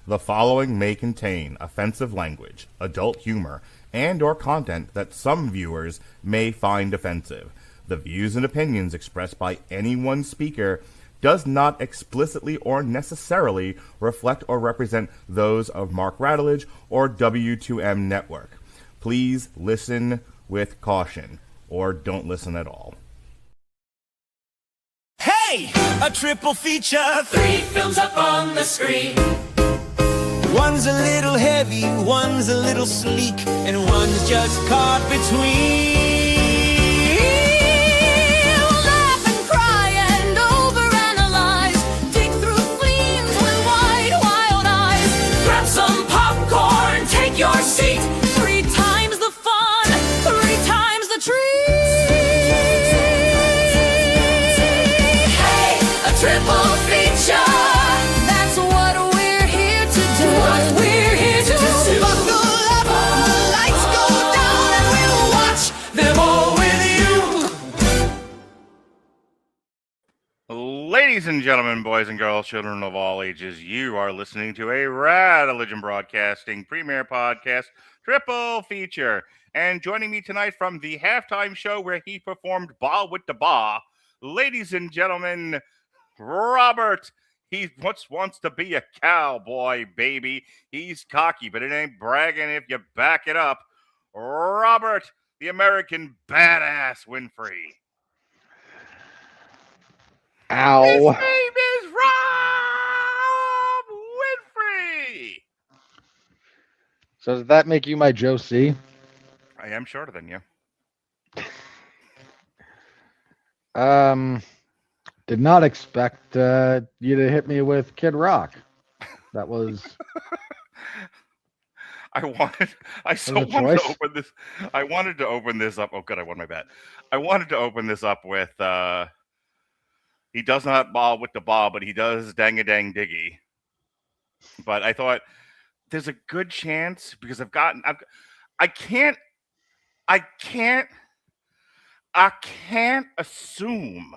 The following may contain offensive language, adult humor, and or content that some viewers may find offensive. The views and opinions expressed by any one speaker does not explicitly or necessarily reflect or represent those of Mark Radulich or W2M Network. Please listen with caution, or don't listen at all. Hey! A triple feature, 3 films up on the screen. One's a little heavy, one's a little sleek, and one's just caught between. We'll laugh and cry and overanalyze, dig through fleams with wide, wild eyes. Grab some popcorn, take your seat. 3 times the fun, 3 times the treat. Hey, a triple feature. That's what we're here to do. What we're here to do. Buckle up, the lights go down, and we'll watch them all with you. Ladies and gentlemen, boys and girls, children of all ages, you are listening to a Radulich Broadcasting premiere podcast, triple feature. And joining me tonight from the halftime show where he performed Ba with the Ba, ladies and gentlemen, Robert. He wants to be a cowboy, baby. He's cocky, but it ain't bragging if you back it up. Robert, the American badass Winfrey. Ow. His name is Rob Winfrey. So does that make you my Joe C? I am shorter than you. Did not expect you to hit me with Kid Rock. That was. I wanted to open this up. Oh, good, I won my bet. I wanted to open this up with. He does not ball with the ball, but he does dang a dang diggy. But I thought there's a good chance because I can't assume,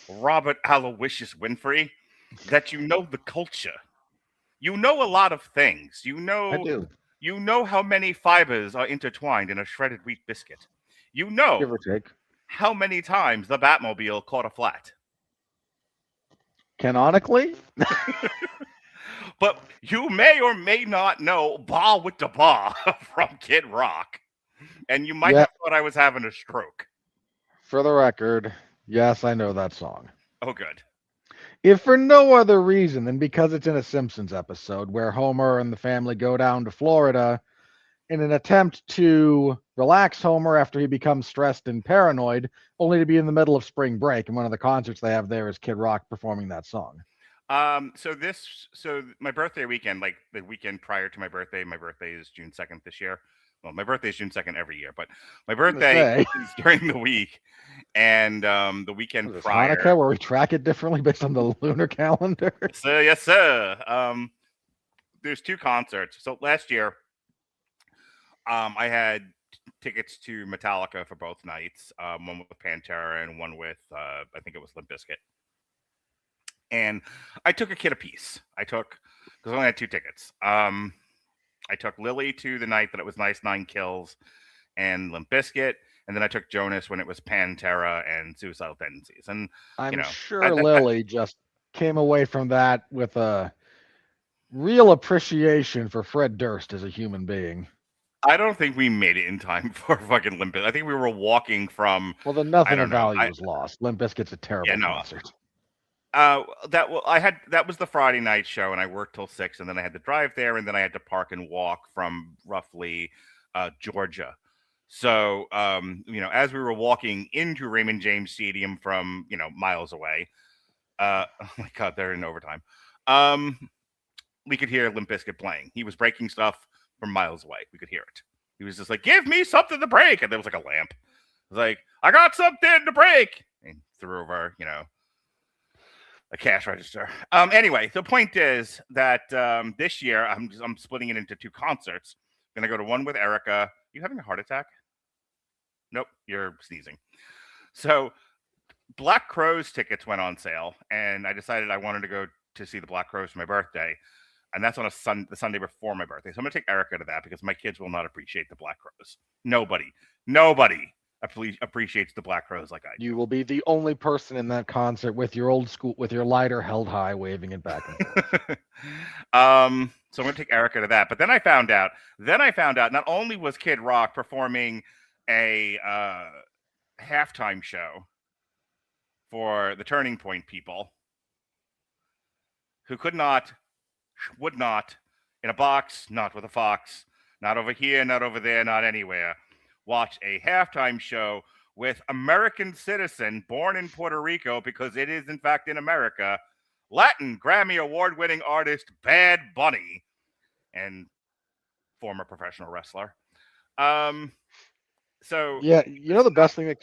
Robert Aloysius Winfrey, that you know the culture. You know a lot of things. I do. You know how many fibers are intertwined in a shredded wheat biscuit. You know Give or take. how many times the Batmobile caught a flat. Canonically? But you may or may not know Ba with the Ba from Kid Rock. And you might have thought I was having a stroke. For the record, yes, I know that song. Oh, good. If for no other reason than because it's in a Simpsons episode where Homer and the family go down to Florida in an attempt to relax Homer after he becomes stressed and paranoid, only to be in the middle of spring break. And one of the concerts they have there is Kid Rock performing that song. So my birthday weekend, like the weekend prior to my birthday is June 2nd this year. Well, my birthday is June 2nd every year, but my birthday is during the week. And the weekend prior, Hanukkah, where we track it differently based on the lunar calendar. Yes, sir. There's 2 concerts. So last year, I had tickets to Metallica for both nights. One with Pantera and one with I think it was Limp Bizkit. And I took a kid apiece. Because I only had 2 tickets. I took Lily to the night that it was Nice Nine Kills and Limp Bizkit, and then I took Jonas when it was Pantera and Suicidal Tendencies. And I'm sure Lily just came away from that with a real appreciation for Fred Durst as a human being. I don't think we made it in time for fucking Limp Bizkit. I think we were walking from. Well, then nothing of value was lost. Limp Bizkit's a terrible concert. That was the Friday night show, and I worked till 6, and then I had to drive there, and then I had to park and walk from roughly Georgia. So, as we were walking into Raymond James Stadium from, miles away, oh my God, they're in overtime. We could hear Limp Bizkit playing. He was breaking stuff from miles away. We could hear it. He was just like, "Give me something to break," and there was like a lamp. I was like, "I got something to break," and threw over, a cash register. Anyway, the point is that this year I'm splitting it into 2 concerts. I'm gonna go to one with Erica. You having a heart attack? Nope, you're sneezing. So Black Crowes tickets went on sale, and I decided I wanted to go to see the Black Crowes for my birthday. and that's on the Sunday before my birthday. So I'm gonna take Erica to that because my kids will not appreciate the Black Crowes. Nobody appreciates the Black Crowes like I do. You will be the only person in that concert with your old school, with your lighter held high, waving it back and forth. So I'm gonna take Erica to that. But then I found out not only was Kid Rock performing a halftime show for the Turning Point people who would not, in a box, not with a fox, not over here, not over there, not anywhere, watch a halftime show with American citizen born in Puerto Rico, because it is in fact in America, Latin Grammy award-winning artist Bad Bunny and former professional wrestler. So yeah, the best thing,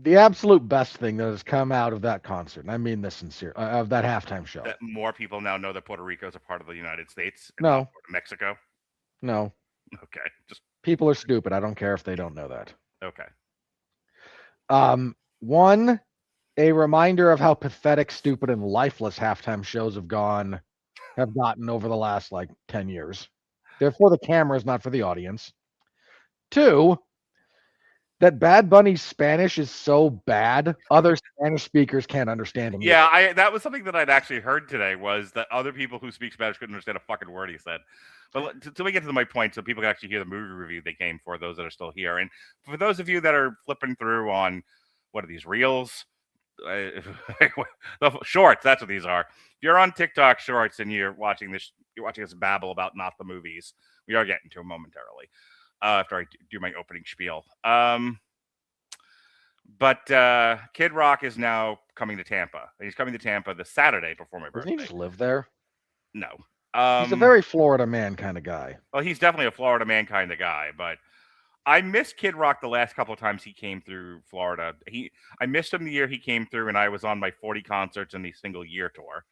the absolute best thing that has come out of that concert, and I mean this sincere, of that halftime show. That more people now know that Puerto Rico is a part of the United States. And No. not part of Mexico. No. Okay. Just people are stupid. I don't care if they don't know that. Okay. One, a reminder of how pathetic, stupid, and lifeless halftime shows have gotten over the last 10 years. They're for the cameras, not for the audience. Two, that Bad Bunny's Spanish is so bad, other Spanish speakers can't understand him. Yeah, that was something that I'd actually heard today, was that other people who speak Spanish couldn't understand a fucking word he said. But let me get to my point so people can actually hear the movie review they came for, those that are still here. And for those of you that are flipping through on, what are these, Reels? Shorts, that's what these are. If you're on TikTok Shorts and you're watching us babble about not the movies, we are getting to them momentarily after I do my opening spiel. But Kid Rock is now coming to Tampa. He's coming to Tampa the Saturday before my birthday. Doesn't he just live there? No. He's a very Florida man kind of guy. Well, he's definitely a Florida man kind of guy, but I missed Kid Rock the last couple of times he came through Florida. I missed him the year he came through, and I was on my 40 concerts in the single year tour.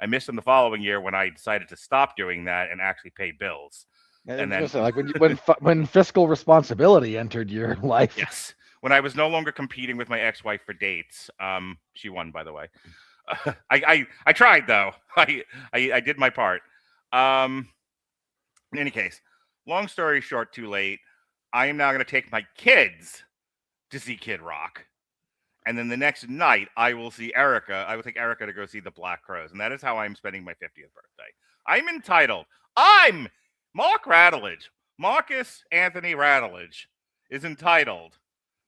I missed him the following year when I decided to stop doing that and actually pay bills. And then, when fiscal responsibility entered your life. Yes, when I was no longer competing with my ex-wife for dates. She won, by the way. I tried though. I did my part. In any case, long story short, too late. I am now going to take my kids to see Kid Rock. And then the next night, I will take Erica to go see the Black Crowes. And that is how I'm spending my 50th birthday. I'm entitled. Marcus Anthony Rattledge is entitled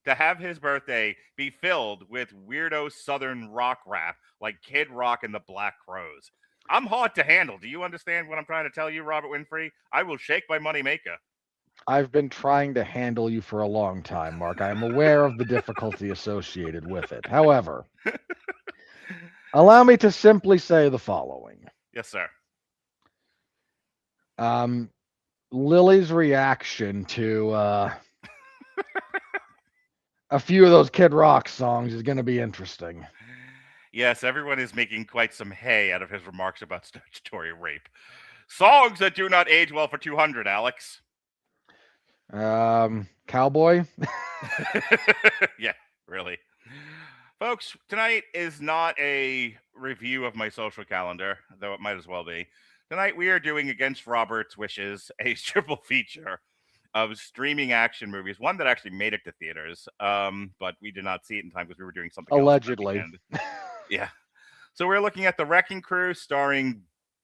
to have his birthday be filled with weirdo Southern rock rap like Kid Rock and the Black Crowes. I'm hard to handle. Do you understand what I'm trying to tell you, Robert Winfrey? I will shake my money maker. I've been trying to handle you for a long time, Mark. I am aware of the difficulty associated with it. However, allow me to simply say the following. Yes, sir. Lily's reaction to a few of those Kid Rock songs is going to be interesting. Yes, everyone is making quite some hay out of his remarks about statutory rape. Songs that do not age well for 200, Alex. Cowboy? Yeah, really. Folks, tonight is not a review of my social calendar, though it might as well be. Tonight we are doing, against Robert's wishes, a triple feature of streaming action movies. One that actually made it to theaters, but we did not see it in time because we were doing something allegedly. Else. Yeah. So we're looking at The Wrecking Crew, starring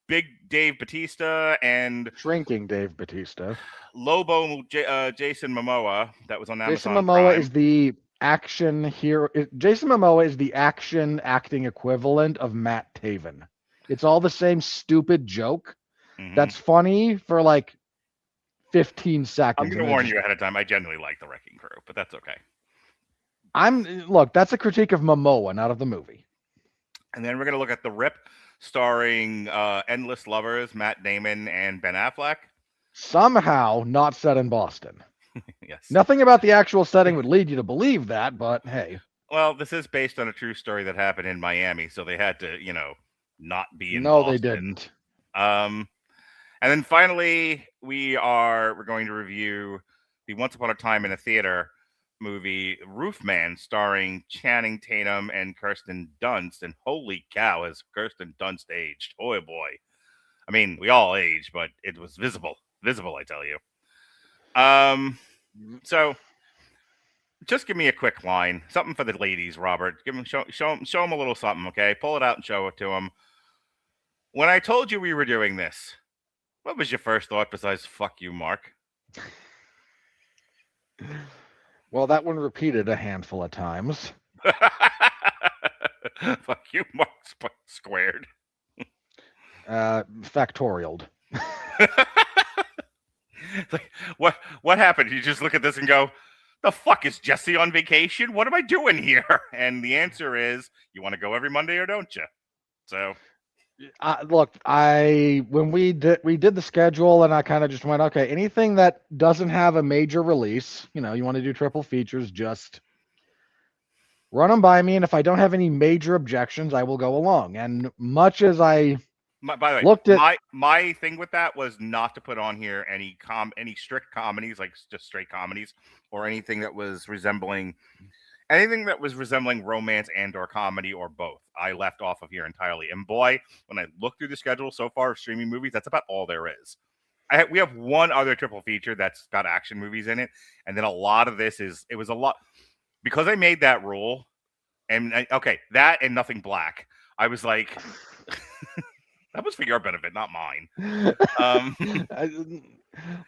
Big Dave Bautista and Shrinking Dave Bautista. Lobo Jason Momoa. That was on Amazon Jason Momoa Prime. is the action hero. Jason Momoa is the action acting equivalent of Matt Taven. It's all the same stupid joke that's funny for 15 seconds. I'm going to warn you ahead of time. I genuinely like The Wrecking Crew, but that's okay. Look, that's a critique of Momoa, not of the movie. And then we're going to look at The Rip, starring Endless Lovers, Matt Damon, and Ben Affleck. Somehow not set in Boston. Yes. Nothing about the actual setting would lead you to believe that, but hey. Well, this is based on a true story that happened in Miami, so they had to, not be in No, Boston. they didn't. And then finally, we're going to review the Once Upon a Time in a Theater movie, Roofman, starring Channing Tatum and Kirsten Dunst. And holy cow, has Kirsten Dunst aged. Oh boy. I mean, we all age, but it was visible, I tell you. So just give me a quick line, something for the ladies, Robert. Give them, show them a little something, okay? Pull it out and show it to them. When I told you we were doing this, what was your first thought besides "fuck you, Mark"? Well, that one repeated a handful of times. Fuck you, Mark squared. Factorialed. Like, what happened? You just look at this and go, "The fuck is Jesse on vacation? What am I doing here?" And the answer is, you want to go every Monday or don't you? So Look, when we did the schedule, and I kind of just went, okay, anything that doesn't have a major release, you want to do triple features, just run them by me, and if I don't have any major objections, I will go along. And much as I by the way, looked at my thing with that was not to put on here any strict comedies, like just straight comedies, or anything that was resembling romance and or comedy or both. I left off of here entirely. And boy, when I look through the schedule so far of streaming movies, that's about all there is. We have one other triple feature that's got action movies in it, and then a lot of this it was a lot because I made that rule. And that and Nothing Black. I was like, that was for your benefit, not mine.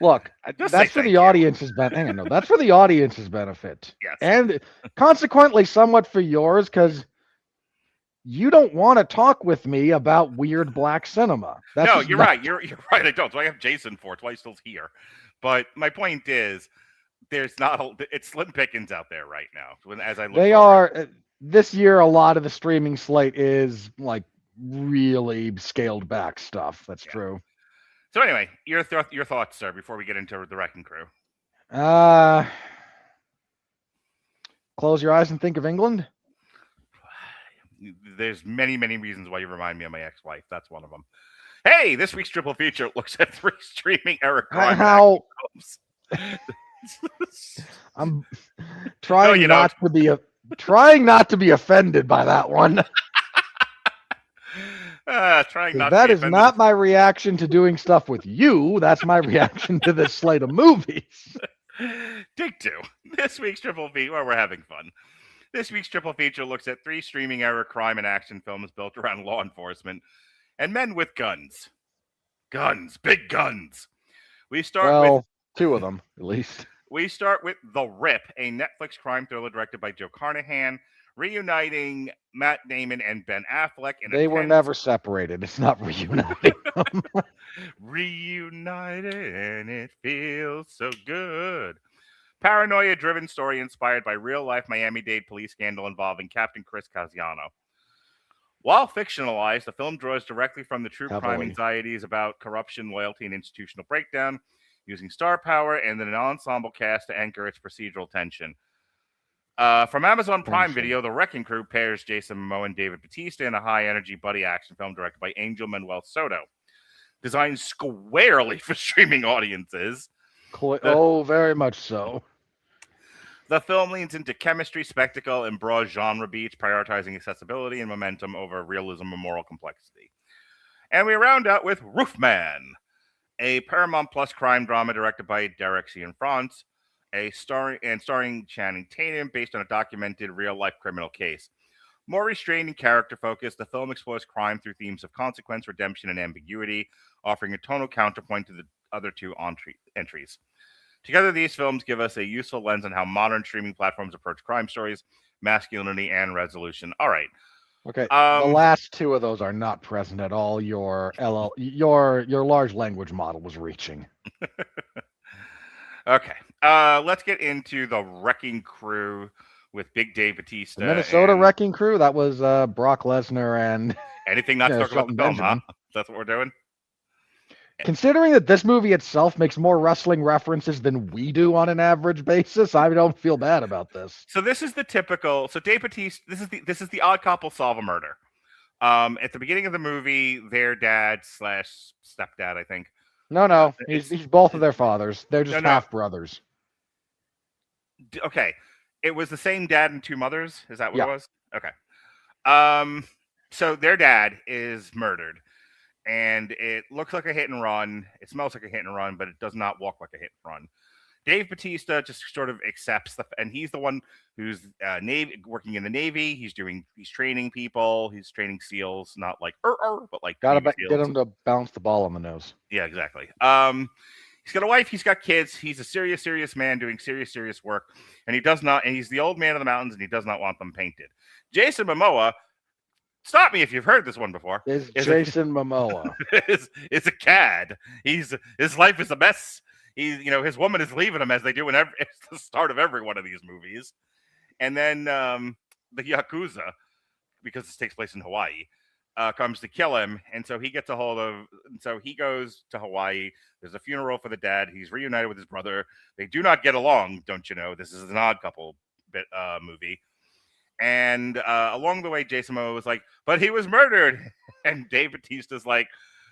Look, that's for the audience's benefit. Hang on, no, that's for the audience's benefit. Yes. And consequently, somewhat for yours, because you don't want to talk with me about weird black cinema. No, you're right. You're right. I don't. So I have Jason for it. That's why he's still here. But my point is, it's slim pickings out there right now. As I look this year, a lot of the streaming slate is like really scaled back stuff. That's true. So anyway, your thoughts, sir, before we get into the Wrecking Crew. Close your eyes and think of England. There's many, many reasons why you remind me of my ex-wife. That's one of them. Hey, this week's triple feature looks at 3 streaming era crime films. I'm trying not to be offended by that one. That is not my reaction to doing stuff with you. That's my reaction to this slate of movies. Take 2. This week's triple feature. Well, we're having fun. This week's triple feature looks at 3 streaming era crime and action films built around law enforcement and men with guns. Guns, big guns. We start with 2 of them, at least. We start with The Rip, a Netflix crime thriller directed by Joe Carnahan, reuniting Matt Damon and Ben Affleck. They were never separated. It's not reuniting them. Reunited, and it feels so good. Paranoia-driven story inspired by real-life Miami-Dade police scandal involving Captain Chris Casiano. While fictionalized, the film draws directly from the true crime anxieties about corruption, loyalty, and institutional breakdown, using star power and an ensemble cast to anchor its procedural tension. From Amazon Prime Video, The Wrecking Crew pairs Jason Momoa and David Bautista in a high-energy buddy action film directed by Angel Manuel Soto. Designed squarely for streaming audiences. Very much so. The film leans into chemistry, spectacle, and broad genre beats, prioritizing accessibility and momentum over realism and moral complexity. And we round out with Roofman, a Paramount Plus crime drama directed by Derek Cianfrance, starring Channing Tatum, based on a documented real-life criminal case. More restrained and character-focused, the film explores crime through themes of consequence, redemption, and ambiguity, offering a tonal counterpoint to the other 2 entries. Together, these films give us a useful lens on how modern streaming platforms approach crime stories, masculinity, and resolution. All right. Okay. The last 2 of those are not present at all. Your large language model was reaching. Okay. Let's get into The Wrecking Crew with Big Dave Bautista. The Minnesota Wrecking Crew. That was Brock Lesnar and anything not to talk about the film, huh? That's what we're doing. Considering that this movie itself makes more wrestling references than we do on an average basis, I don't feel bad about this. So this is the typical. So Dave Bautista. This is the odd couple solve a murder. At the beginning of the movie, their dad / stepdad, I think. No, he's both of their fathers. They're just half brothers. Okay, it was the same dad and 2 mothers. Is that what it was? Okay. So their dad is murdered. and it looks like a hit and run. It smells like a hit and run, but it does not walk like a hit and run. Dave Bautista just sort of accepts and he's the one who's working in the Navy. He's training people. He's training SEALs, not like but like Gotta Navy get SEALs. him to bounce the ball on the nose. Yeah, exactly. He's got a wife. He's got kids. He's a serious man doing serious work, and he's the old man of the mountains, and he does not want them painted. Jason Momoa. Stop me if you've heard this one before. Is Jason Momoa is a cad. His life is a mess. His woman is leaving him as they do at the start of every one of these movies. And then the Yakuza, because this takes place in Hawaii, comes to kill him. And so he gets so he goes to Hawaii. There's a funeral for the dad. He's reunited with his brother. They do not get along, don't you know? This is an Odd Couple movie. And along the way, Jason Momoa was like, but he was murdered. And Dave Bautista's like,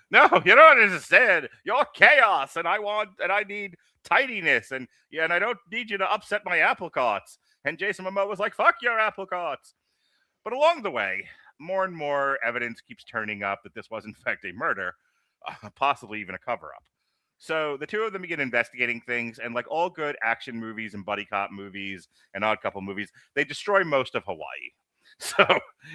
no, you don't understand. You're chaos, and I need tidiness, and I don't need you to upset my apple carts. And Jason Momoa was like, fuck your apple carts. But along the way, more and more evidence keeps turning up that this was in fact a murder, possibly even a cover-up. So the two of them begin investigating things, and like all good action movies and buddy cop movies and Odd Couple movies, they destroy most of Hawaii. So,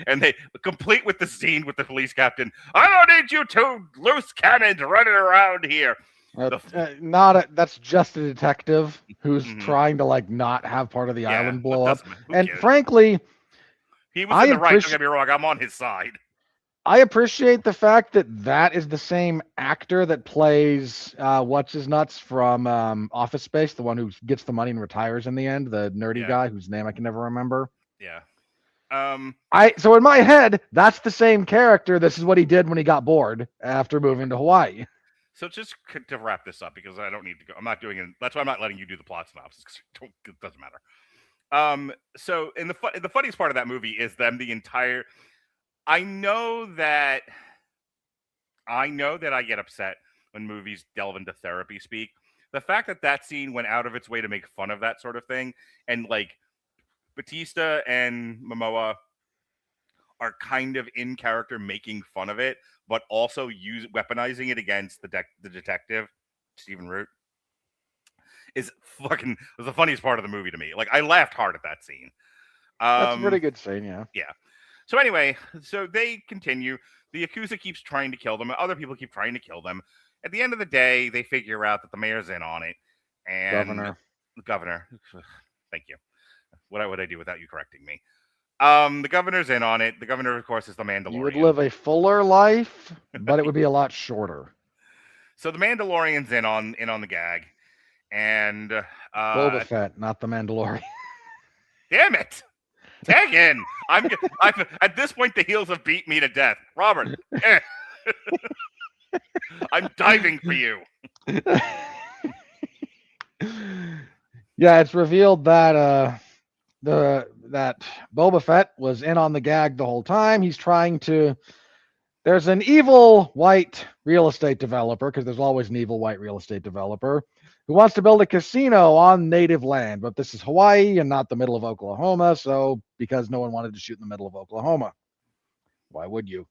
and they complete with the scene with the police captain. I don't need you two loose cannons running around here. That's just a detective who's trying to like not have part of the island blow up. And frankly, he was in the right. Don't get me wrong. I'm on his side. I appreciate the fact that is the same actor that plays what's his nuts from Office Space, the one who gets the money and retires in the end, the nerdy guy whose name I can never remember. Yeah. So in my head, that's the same character. This is what he did when he got bored after moving to Hawaii. So just to wrap this up, because I don't need to go. I'm not doing it. That's why I'm not letting you do the plot synopsis, because it doesn't matter. So in the funniest part of that movie is them the entire. I know that I get upset when movies delve into therapy speak. The fact that scene went out of its way to make fun of that sort of thing, and like Bautista and Momoa are kind of in character making fun of it, but also weaponizing it against the detective, Stephen Root, was the funniest part of the movie to me. Like, I laughed hard at that scene. That's a pretty good scene, yeah. Yeah. So anyway, so they continue. The Yakuza keeps trying to kill them. Other people keep trying to kill them. At the end of the day, they figure out that the mayor's in on it. And the governor. Thank you. What would I do without you correcting me? The governor's in on it. The governor, of course, is the Mandalorian. You would live a fuller life, but it would be a lot shorter. So the Mandalorian's in on the gag. And Boba Fett, not the Mandalorian. Damn it. Tag in. I'm at this point the heels have beat me to death. Robert. I'm diving for you. Yeah, it's revealed that that Boba Fett was in on the gag the whole time. He's trying to. There's an evil white real estate developer, because there's always an evil white real estate developer, who wants to build a casino on native land, but this is Hawaii and not the middle of Oklahoma. So, because no one wanted to shoot in the middle of Oklahoma, why would you?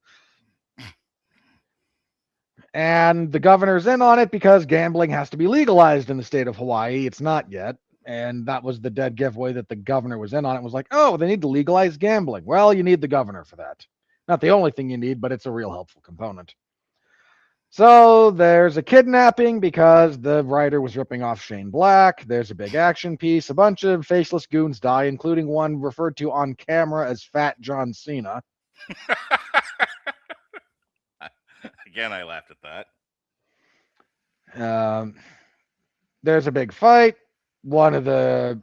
And the governor's in on it because gambling has to be legalized in the state of Hawaii. It's not yet. And that was the dead giveaway, that the governor was in on it. Was like, oh, they need to legalize gambling. Well, you need the governor for that. Not the only thing you need, but it's a real helpful component. So there's a kidnapping because the writer was ripping off Shane Black. There's a big action piece. A bunch of faceless goons die, including one referred to on camera as Fat John Cena. Again, I laughed at that. There's a big fight. One of the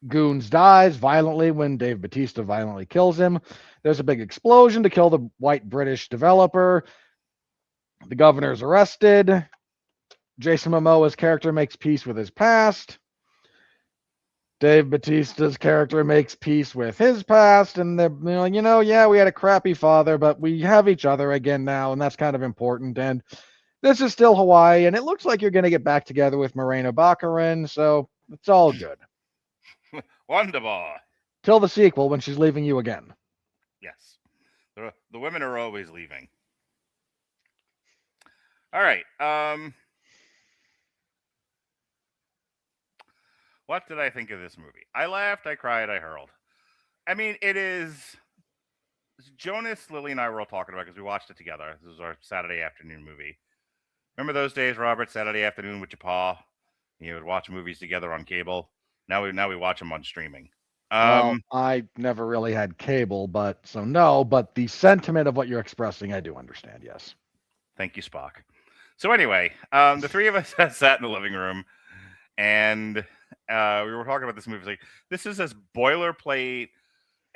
goons dies violently when Dave Bautista violently kills him. There's a big explosion to kill the white British developer. The governor's arrested. Jason Momoa's character makes peace with his past. Dave Bautista's character makes peace with his past. And they're like, yeah, we had a crappy father, but we have each other again now, and that's kind of important. And this is still Hawaii, and it looks like you're going to get back together with Morena Baccarin, so it's all good. Wonderful. Till the sequel, when she's leaving you again. Yes. The women are always leaving. All right. What did I think of this movie? I laughed, I cried, I hurled. I mean, it is. Jonas, Lily, and I were all talking about because we watched it together. This was our Saturday afternoon movie. Remember those days, Robert? Saturday afternoon with your pa. You would watch movies together on cable. Now we watch them on streaming. Well, Um, I never really had cable, but so no, but the sentiment of what you're expressing, I do understand, yes. Thank you, Spock. So anyway, the three of us sat in the living room, and we were talking about this movie. Like, this is as boilerplate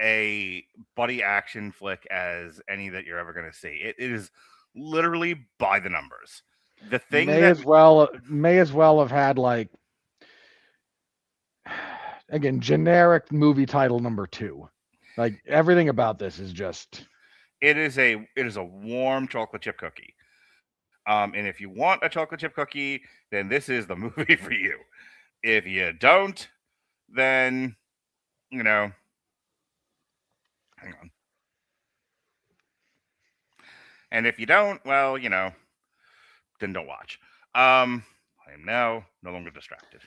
a buddy action flick as any that you're ever going to see. It is literally by the numbers. The thing May that as well have had like again generic movie title number 2. Like everything about this is just it is a warm chocolate chip cookie. And if you want a chocolate chip cookie, then this is the movie for you. If you don't, then you know, hang on. And if you don't, well, then don't watch. I am now no longer distracted.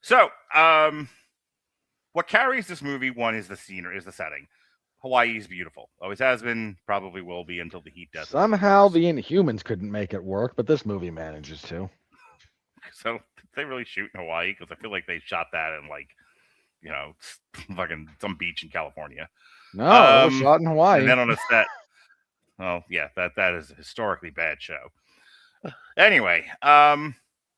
So, what carries this movie, one, is the scenery, is the setting. Hawaii is beautiful. Always has been, probably will be until the heat death. somehow the Inhumans couldn't make it work, but this movie manages to. So, did they really shoot in Hawaii? Because I feel like they shot that in, like, fucking some beach in California. No, it was shot in And Hawaii. then on a set. Oh, yeah, that is a historically bad show. Anyway,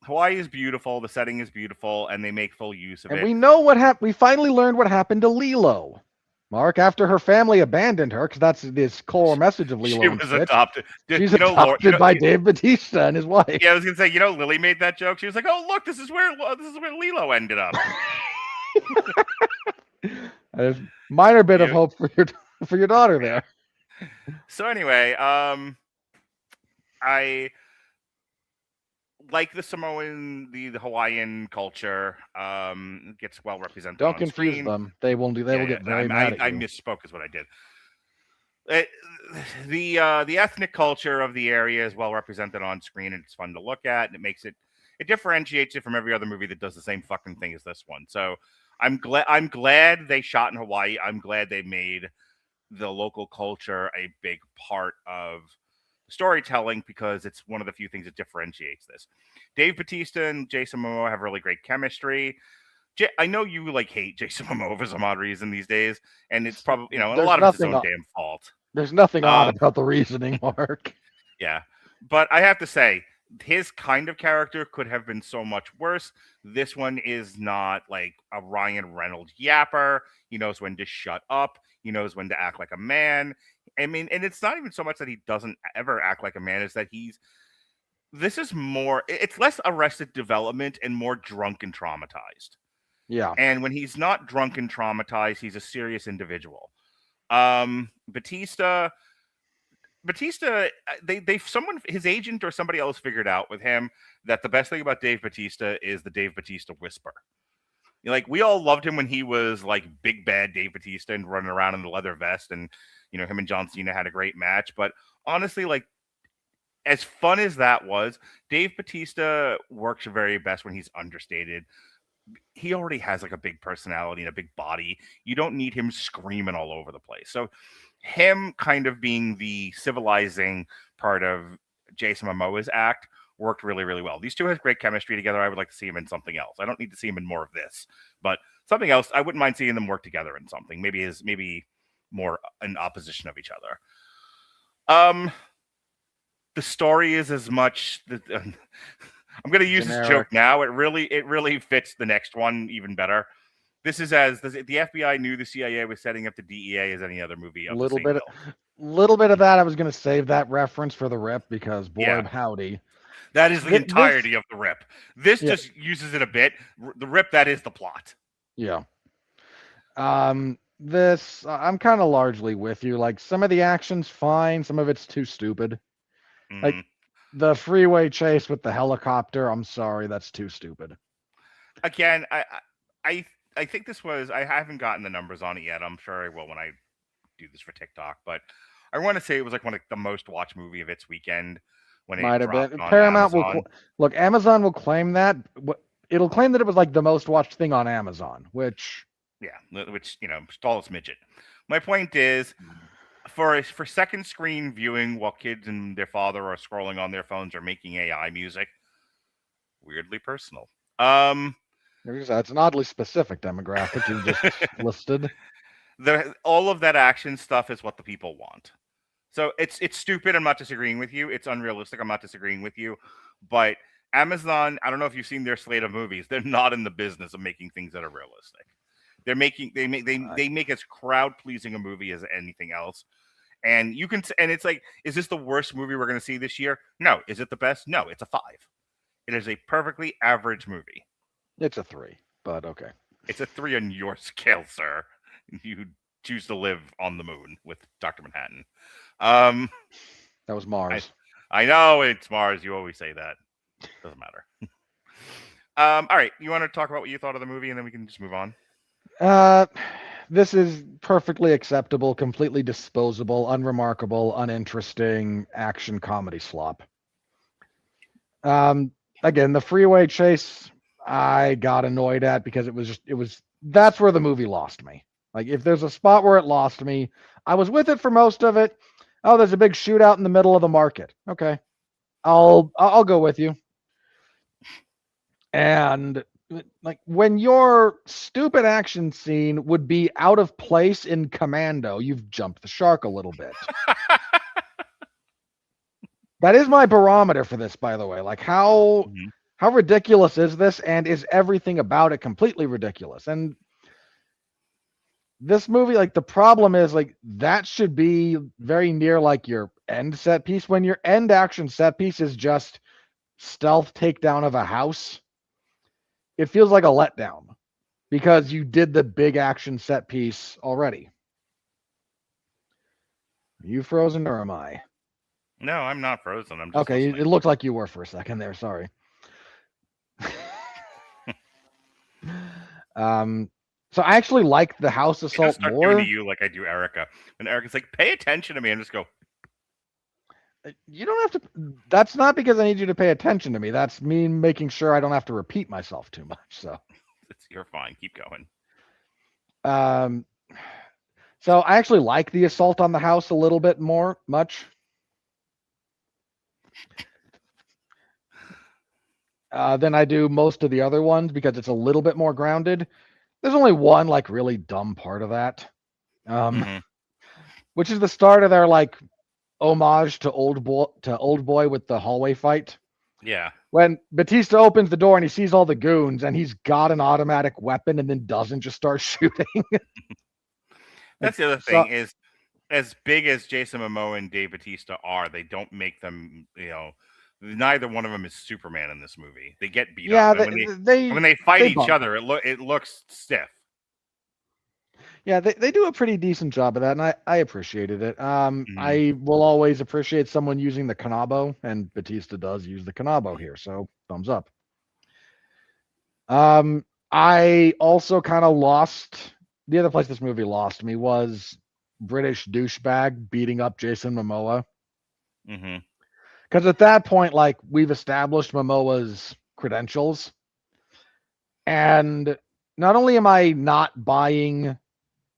Hawaii is beautiful. The setting is beautiful, and they make full use of And it. we know what happened. We finally learned what happened to Lilo. Mark, after her family abandoned her, because that's this core message of Lilo. She was adopted. She's adopted by Dave Bautista and his wife. Yeah, I was gonna say, Lily made that joke. She was like, "Oh, look, this is where Lilo ended up." There's minor bit of hope for your daughter there. So anyway, I like the Samoan, the Hawaiian culture. Gets well represented. Don't on confuse screen. them. They will get very mad at you. I misspoke, is what I did. The ethnic culture of the area is well represented on screen, and it's fun to look at, and it differentiates it from every other movie that does the same fucking thing as this one. So I'm glad they shot in Hawaii. I'm glad they made the local culture a big part of storytelling, because it's one of the few things that differentiates this. Dave Bautista and Jason Momoa have really great chemistry. I know you hate Jason Momoa for some odd reason these days, and it's probably a lot of it's his own damn fault. There's nothing odd about the reasoning, Mark. Yeah, but I have to say, his kind of character could have been so much worse. This one is not like a Ryan Reynolds yapper. He knows when to shut up. He knows when to act like a man. I mean, and it's not even so much that he doesn't ever act like a man, is that this is more, it's less Arrested Development and more drunk and traumatized. Yeah. And when he's not drunk and traumatized, he's a serious individual. Batista, his agent or somebody else figured out with him that the best thing about Dave Bautista is the Dave Bautista whisper. We all loved him when he was like big bad Dave Bautista and running around in the leather vest, and him and John Cena had a great match. But honestly, as fun as that was, Dave Bautista works very best when he's understated. He already has a big personality and a big body. You don't need him screaming all over the place. So him kind of being the civilizing part of Jason Momoa's act worked really, really well. These two have great chemistry together. I would like to see him in something else. I don't need to see him in more of this, but something else. I wouldn't mind seeing them work together in something. Maybe more in opposition of each other. The story is as much. I'm going to use this joke now. It really fits the next one even better. This is as the FBI knew the CIA was setting up the DEA as any other movie. Little bit of that. I was going to save that reference for the rip, because boy, howdy. That is the entirety of the rip. This just uses it a bit. The rip, that is the plot. Yeah. This, I'm kind of largely with you. Some of the action's fine. Some of it's too stupid. Mm-hmm. The freeway chase with the helicopter, I'm sorry, that's too stupid. Again, I think this was, I haven't gotten the numbers on it yet. I'm sure I will when I do this for TikTok, but I want to say it was one of the most watched movie of its weekend. when it Might have dropped been. on Paramount Amazon. look. Amazon will claim that. It'll claim that it was like the most watched thing on Amazon, which Yeah, which stall's midget. My point is, for second screen viewing while kids and their father are scrolling on their phones or making AI music, weirdly personal. it's an oddly specific demographic you just listed. All of that action stuff is what the people want. So it's stupid. I'm not disagreeing with you. It's unrealistic. I'm not disagreeing with you. But Amazon, I don't know if you've seen their slate of movies. They're not in the business of making things that are realistic. They make as crowd pleasing a movie as anything else. And it's like, is this the worst movie we're going to see this year? No. Is it the best? No. It's a 5. It is a perfectly average movie. It's a 3, but okay. It's a 3 on your scale, sir. You choose to live on the moon with Dr. Manhattan. That was Mars. I know it's Mars. You always say that. Doesn't matter. All right. You want to talk about what you thought of the movie, and then we can just move on? This is perfectly acceptable, completely disposable, unremarkable, uninteresting action comedy slop. Again, the freeway chase, I got annoyed at because that's where the movie lost me. Like, if there's a spot where it lost me, I was with it for most of it. Oh, there's a big shootout in the middle of the market. Okay, I'll go with you. And like, when your stupid action scene would be out of place in Commando, you've jumped the shark a little bit. That is my barometer for this, by the way. Like, how ridiculous is this, and is everything about it completely ridiculous? And this movie, like, the problem is, like, that should be very near like your end set piece. When your end action set piece is just stealth takedown of a house, it feels like a letdown because you did the big action set piece already. Are you frozen or am I? No, I'm not frozen. I'm just okay. listening. It looked like you were for a second there. Sorry. So I actually like the house assault start more. doing to you like I do Erica. And Erica's like, pay attention to me, and just go. You don't have to. That's not because I need you to pay attention to me. That's me making sure I don't have to repeat myself too much. So You're fine. Keep going. So I actually like the assault on the house a little bit much. Than I do most of the other ones because it's a little bit more grounded. There's only one like really dumb part of that, which is the start of their like homage to Old Boy with the hallway fight. Yeah. When Batista opens the door and he sees all the goons and he's got an automatic weapon and then doesn't just start shooting. That's the other thing is, as big as Jason Momoa and Dave Batista are, they don't make them, neither one of them is Superman in this movie. They get beat up. And when they fight each other, it looks stiff. Yeah, they do a pretty decent job of that, and I appreciated it. I will always appreciate someone using the Kanabo, and Batista does use the Kanabo here, so thumbs up. I also kind of lost, the other place this movie lost me was British douchebag beating up Jason Momoa. Because at that point, like, we've established Momoa's credentials, and not only am I not buying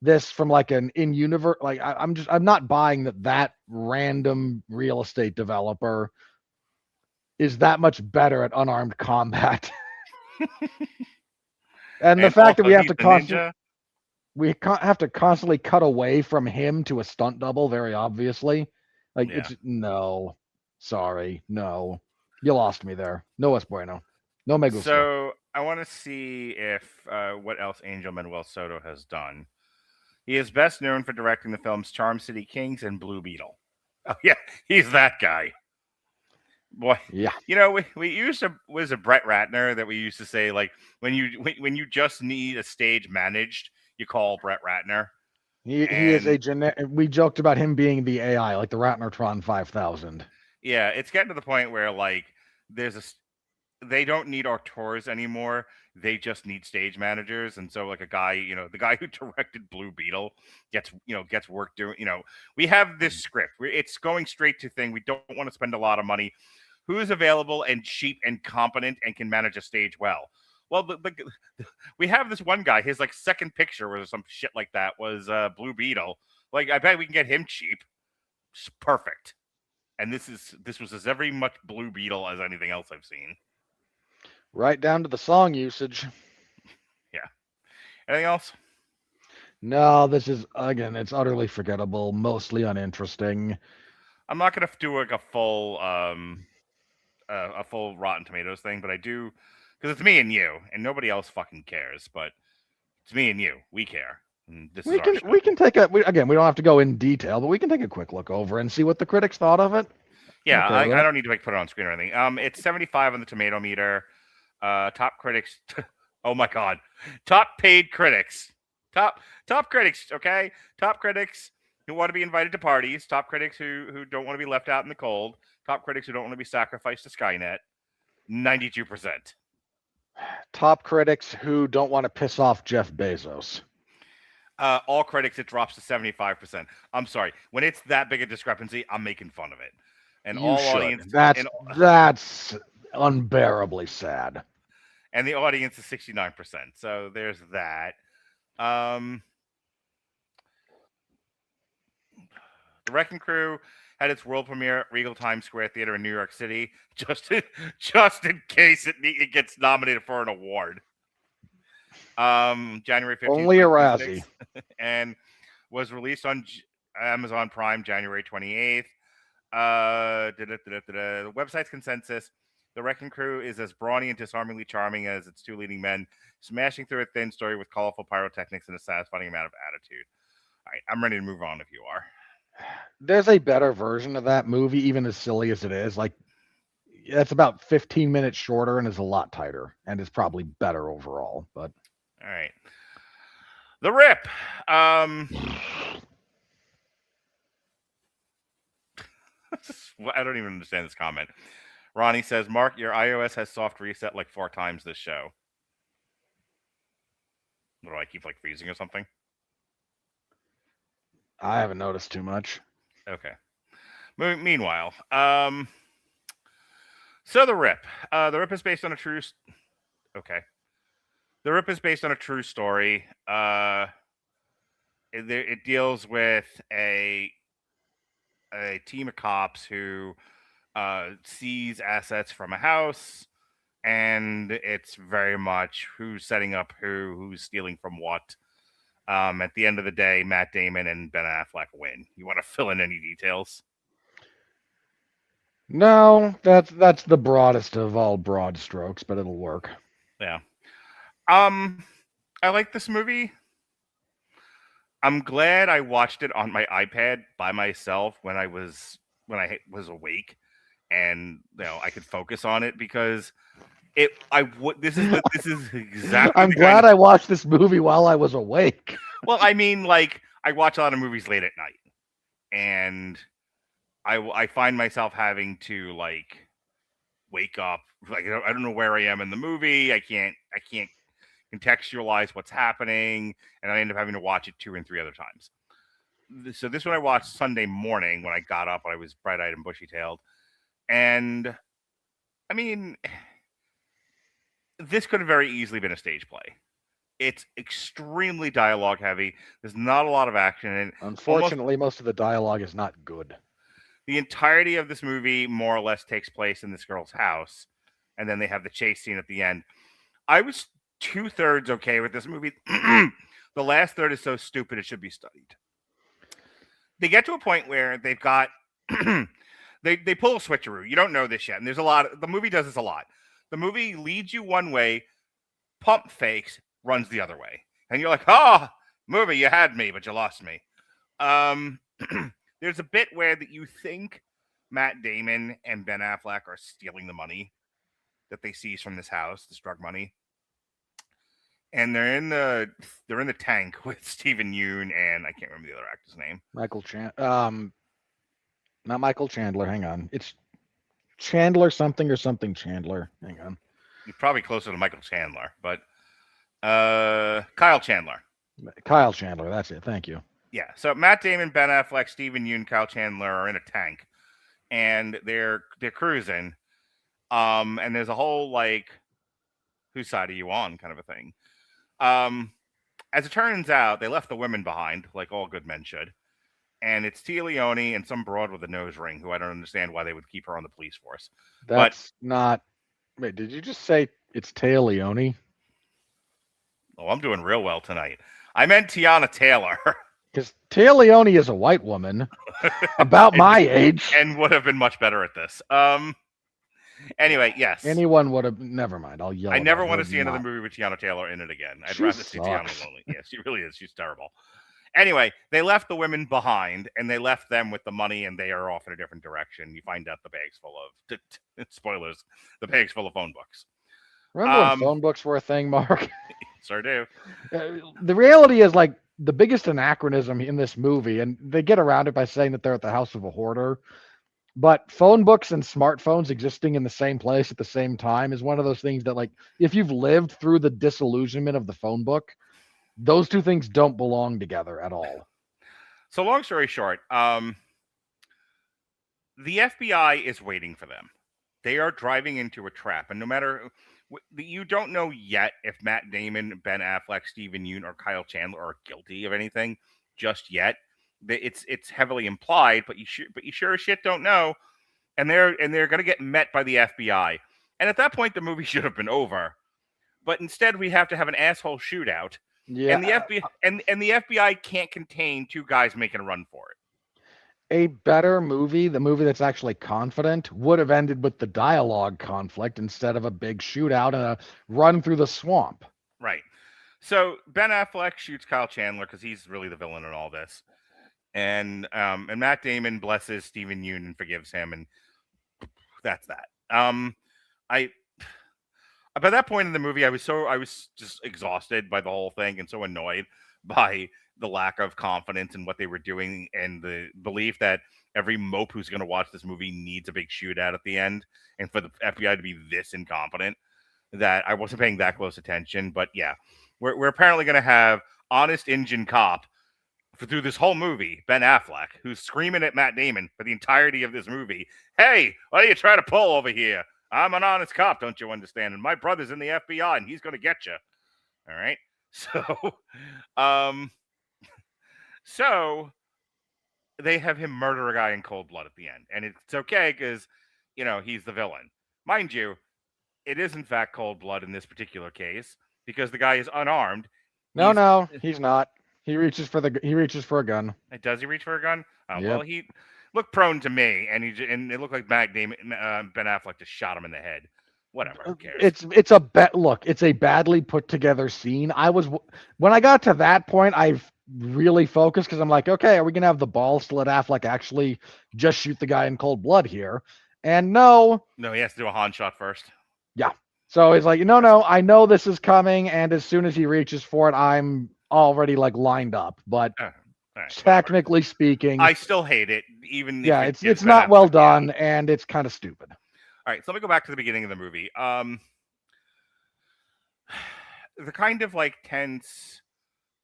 this from like an in-universe, like I'm not buying that random real estate developer is that much better at unarmed combat. and the fact that we have to constantly cut away from him to a stunt double, very obviously. Like, it's no. Sorry, no. You lost me there. No es bueno. No me gusta. So I want to see if what else Angel Manuel Soto has done. He is best known for directing the films Charm City Kings and Blue Beetle. Oh yeah, he's that guy. Boy, yeah. We used to, was a Brett Ratner that we used to say, like, when you just need a stage managed, you call Brett Ratner. He is a generic. We joked about him being the AI, like the Ratnertron 5000. Yeah, it's getting to the point where, like, there's they don't need auteurs anymore. They just need stage managers. And so like a guy, the guy who directed Blue Beetle gets work doing, we have this script. It's going straight to thing. We don't want to spend a lot of money. Who is available and cheap and competent and can manage a stage well? Well, we have this one guy. His like second picture or some shit like that was Blue Beetle. Like I bet we can get him cheap. It's perfect. And this was as every much Blue Beetle as anything else I've seen. Right down to the song usage. Yeah. Anything else? No, this is again, it's utterly forgettable, mostly uninteresting. I'm not gonna do like a full Rotten Tomatoes thing, but I do because it's me and you, and nobody else fucking cares. But it's me and you. We care. And this is our show. We can take again. We don't have to go in detail, but we can take a quick look over and see what the critics thought of it. Yeah, Okay, I don't need to put it on screen or anything. It's 75 on the tomato meter. Top critics. Oh my god. Top paid critics. Top critics. Okay. Top critics who want to be invited to parties. Top critics who don't want to be left out in the cold. Top critics who don't want to be sacrificed to Skynet. 92%. Top critics who don't want to piss off Jeff Bezos. All critics, it drops to 75%. I'm sorry. When it's that big a discrepancy, I'm making fun of it. And You all should. audience That's unbearably sad. And the audience is 69%. So there's that. The Wrecking Crew had its world premiere at Regal Times Square Theater in New York City, just in case it gets nominated for an award. January 15th. Only a Razzie. And was released on Amazon Prime January 28th. The website's consensus: The Wrecking Crew is as brawny and disarmingly charming as its two leading men, smashing through a thin story with colorful pyrotechnics and a satisfying amount of attitude. All right, I'm ready to move on if you are. There's a better version of that movie, even as silly as it is. Like, it's about 15 minutes shorter and is a lot tighter, and is probably better overall. But all right, The Rip. I don't even understand this comment. Ronnie says, Mark, your iOS has soft reset like 4 times this show. What do I keep like freezing or something? I haven't noticed too much. Okay. Meanwhile, so The Rip. The Rip is based on a true... Okay. The Rip is based on a true story. It deals with a team of cops who seize assets from a house, and it's very much who's setting up who's stealing from what. At the end of the day, Matt Damon and Ben Affleck win. You want to fill in any details? No, that's the broadest of all broad strokes, but it'll work. Yeah. I like this movie. I'm glad I watched it on my iPad by myself when I was awake, and I could focus on it because this is exactly. I'm glad I watched this movie while I was awake. Well, I mean, like I watch a lot of movies late at night, and I find myself having to like wake up. Like I don't know where I am in the movie. I can't contextualize what's happening, and I end up having to watch it 2 and 3 other times. So this one I watched Sunday morning when I got up. I was bright-eyed and bushy-tailed, and I mean, this could have very easily been a stage play. It's extremely dialogue heavy. There's not a lot of action, and unfortunately, most of the dialogue is not good. The entirety of this movie more or less takes place in this girl's house, and then they have the chase scene at the end. I was 2/3 okay with this movie. The last third is so stupid it should be studied. They get to a point where they've got they pull a switcheroo. You don't know this yet, and there's a lot. The movie does this a lot. The movie leads you one way, pump fakes, runs the other way, and you're like, "Oh, movie, you had me, but you lost me." There's a bit where that you think Matt Damon and Ben Affleck are stealing the money that they seize from this house, this drug money. And they're in the tank with Stephen Yeun and I can't remember the other actor's name. Not Michael Chandler. Hang on, it's Chandler something or something Chandler. Hang on. Probably closer to Michael Chandler, but Kyle Chandler. Kyle Chandler, that's it. Thank you. Yeah. So Matt Damon, Ben Affleck, Stephen Yeun, Kyle Chandler are in a tank, and they're cruising. And there's a whole like, whose side are you on kind of a thing. As it turns out, they left the women behind, like all good men should. And it's Tia Leone and some broad with a nose ring, who I don't understand why they would keep her on the police force. That's not. Wait, did you just say it's Tia Leone? Oh, I'm doing real well tonight. I meant Tiana Taylor. Because Tia Leone is a white woman, about my age. And would have been much better at this. Anyway, yes. Anyone would have. Never mind. I'll yell. I never want to see another movie with Tiana Taylor in it again. I'd She rather see Tiana sucks. Lonely. Yeah, she really is. She's terrible. Anyway, they left the women behind, and they left them with the money, and they are off in a different direction. You find out the bag's full of spoilers. The bag's full of phone books. Remember when phone books were a thing, Mark? Sure do. The reality is, like, the biggest anachronism in this movie, and they get around it by saying that they're at the house of a hoarder, but phone books and smartphones existing in the same place at the same time is one of those things that, like, if you've lived through the disillusionment of the phone book, those two things don't belong together at all. So long story short, the FBI is waiting for them. They are driving into a trap, and no matter, you don't know yet if Matt Damon, Ben Affleck, Stephen Yeun, or Kyle Chandler are guilty of anything just yet. It's heavily implied, but you sure as shit don't know, and they're going to get met by the FBI. And at that point, the movie should have been over. But instead, we have to have an asshole shootout. Yeah. And the FBI and the FBI can't contain two guys making a run for it. A better movie, the movie that's actually confident, would have ended with the dialogue conflict instead of a big shootout and a run through the swamp. Right. So Ben Affleck shoots Kyle Chandler because he's really the villain in all this. And Matt Damon blesses Stephen Yeun and forgives him, and that's that. By that point in the movie, I was just exhausted by the whole thing and so annoyed by the lack of confidence in what they were doing and the belief that every mope who's going to watch this movie needs a big shootout at the end, and for the FBI to be this incompetent, that I wasn't paying that close attention. But yeah, we're apparently going to have honest Injun cop through this whole movie, Ben Affleck, who's screaming at Matt Damon for the entirety of this movie. Hey, what are you trying to pull over here? I'm an honest cop, don't you understand? And my brother's in the FBI, and he's going to get you. All right. So they have him murder a guy in cold blood at the end, and it's okay because, he's the villain. Mind you, it is in fact cold blood in this particular case because the guy is unarmed. No, he's not. He reaches for a gun. Does he reach for a gun? Yep. Well, he looked prone to me, and it looked like Matt Damon, Ben Affleck just shot him in the head. Whatever, who cares? It's a badly put together scene. When I got to that point, I really focused because I'm like, okay, are we gonna have the balls to let Affleck actually just shoot the guy in cold blood here? And no, he has to do a Han shot first. Yeah. So he's like, no, I know this is coming, and as soon as he reaches for it, I'm already like lined up. But technically speaking, I still hate it. Even it's not well done, and it's kind of stupid. All right, so let me go back to the beginning of the movie. The kind of like tense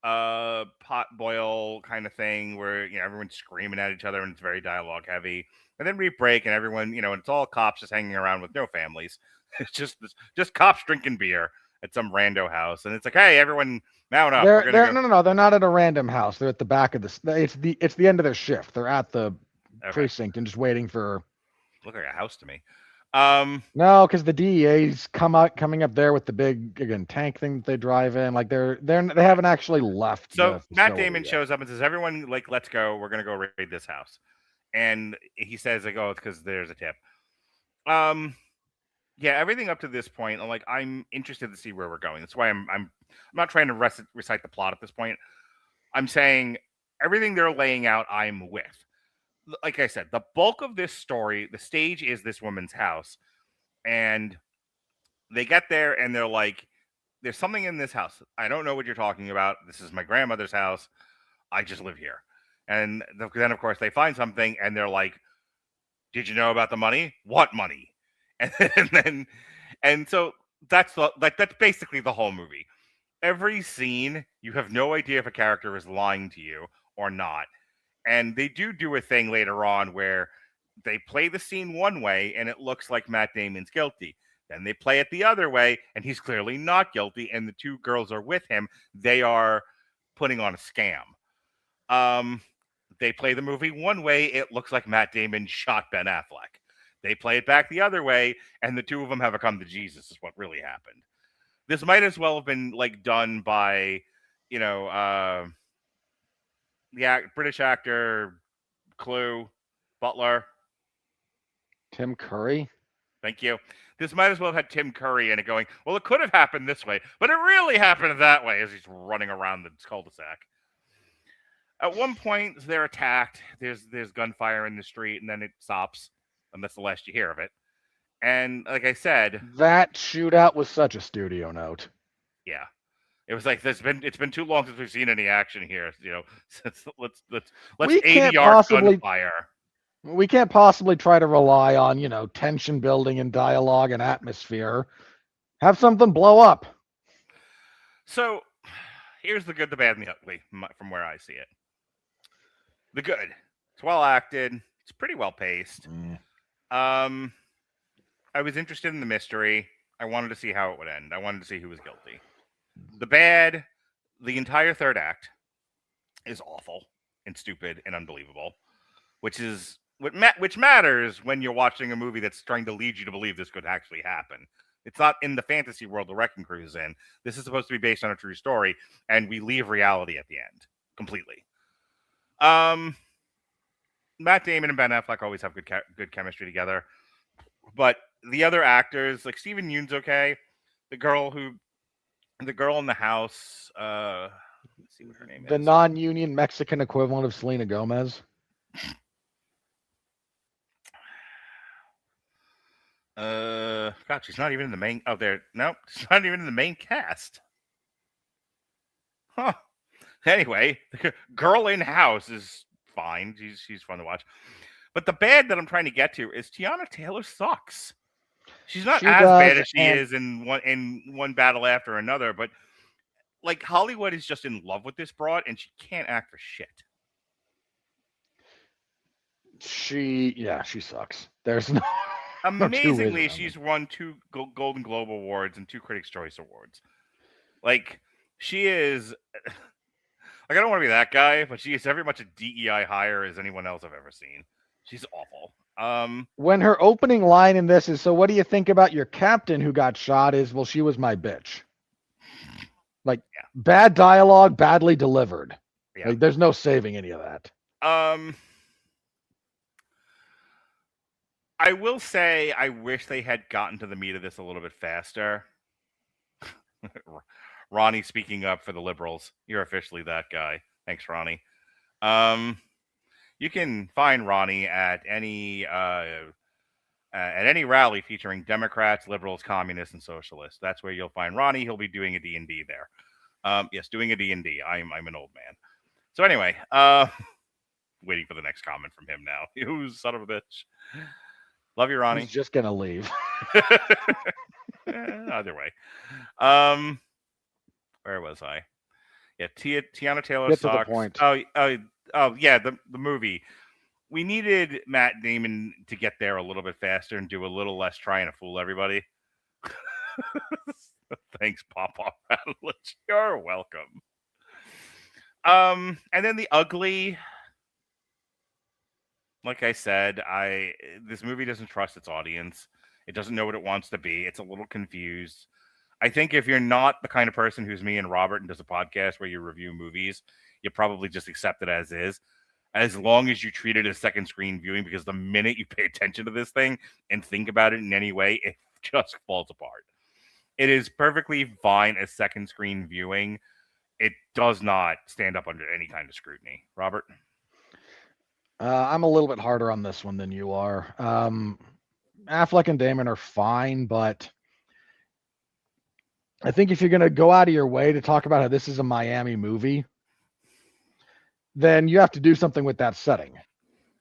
pot boil kind of thing where everyone's screaming at each other and it's very dialogue heavy, and then we break and everyone and it's all cops just hanging around with no families. It's just cops drinking beer at some rando house, and it's like, hey, everyone mount up. No, they're not at a random house. They're at the back of it's the end of their shift. They're at the precinct and just waiting for. Look like a house to me. No, because the DEA's coming up there with the big tank thing that they drive in. Like they haven't actually left. So Matt Damon shows up and says, "Everyone, like, let's go. We're gonna go raid this house." And he says, "Like, oh, it's because there's a tip." Yeah, everything up to this point, I'm interested to see where we're going. That's why I'm not trying to recite the plot at this point. I'm saying everything they're laying out, I'm with. Like I said, the bulk of this story, the stage is this woman's house. And they get there and they're like, there's something in this house. I don't know what you're talking about. This is my grandmother's house. I just live here. And then, of course, they find something and they're like, did you know about the money? What money? And so that's basically the whole movie. Every scene, you have no idea if a character is lying to you or not. And they do a thing later on where they play the scene one way and it looks like Matt Damon's guilty. Then they play it the other way and he's clearly not guilty. And the two girls are with him. They are putting on a scam. They play the movie one way. It looks like Matt Damon shot Ben Affleck. They play it back the other way, and the two of them have a come to Jesus. Is what really happened. This might as well have been like done by, the British actor Clue Butler. Tim Curry. Thank you. This might as well have had Tim Curry in it going, well, it could have happened this way, but it really happened that way as he's running around the cul-de-sac. At one point, they're attacked. There's gunfire in the street, and then it stops, and that's the last you hear of it. And like I said, that shootout was such a studio note. Yeah, it was like it's been too long since we've seen any action here. Let's ADR gunfire. We can't possibly try to rely on tension building and dialogue and atmosphere. Have something blow up. So here's the good, the bad, and the ugly from where I see it. The good, it's well acted. It's pretty well paced. I was interested in the mystery. I wanted to see how it would end. I wanted to see who was guilty. The bad, the entire third act is awful and stupid and unbelievable, which matters when you're watching a movie that's trying to lead you to believe this could actually happen. It's not in the fantasy world the Wrecking Crew is in. This is supposed to be based on a true story, and we leave reality at the end completely. Matt Damon and Ben Affleck always have good chemistry together, but the other actors, like Steven Yeun's okay. The girl in the house, let's see what her name is. The non-union Mexican equivalent of Selena Gomez. God, she's not even in the main. Oh, there. Nope, she's not even in the main cast. Huh. Anyway, the girl in house is fine. She's fun to watch. But the bad that I'm trying to get to is Teyana Taylor sucks. She's not as bad as she is in one battle after another, but like Hollywood is just in love with this broad, and she can't act for shit. She sucks. There's no. Amazingly, she's won 2 Golden Globe Awards and 2 Critics' Choice Awards. Like, she is. Like, I don't want to be that guy, but she is every much a DEI hire as anyone else I've ever seen. She's awful. When her opening line in this is, "So what do you think about your captain who got shot?" is, "Well, she was my bitch." Like, bad dialogue, badly delivered. Yeah. Like, there's no saving any of that. I will say I wish they had gotten to the meat of this a little bit faster. Ronnie speaking up for the liberals. You're officially that guy. Thanks, Ronnie. You can find Ronnie at any rally featuring Democrats, liberals, communists, and socialists. That's where you'll find Ronnie. He'll be doing a D&D there. Yes, doing a D&D. I'm an old man. So anyway, waiting for the next comment from him now. You son of a bitch. Love you, Ronnie. He's just gonna leave. Either way. Where was I? Yeah, Teyana Taylor Get sucks. to the point. Oh, yeah, the movie. We needed Matt Damon to get there a little bit faster and do a little less trying to fool everybody. Thanks, Papa Rattledge. You're welcome. And then the ugly. Like I said, this movie doesn't trust its audience. It doesn't know what it wants to be. It's a little confused. I think if you're not the kind of person who's me and Robert and does a podcast where you review movies, you probably just accept it as is. As long as you treat it as second screen viewing, because the minute you pay attention to this thing and think about it in any way, it just falls apart. It is perfectly fine as second screen viewing. It does not stand up under any kind of scrutiny. Robert? I'm a little bit harder on this one than you are. Affleck and Damon are fine, but I think if you're going to go out of your way to talk about how this is a Miami movie, then you have to do something with that setting.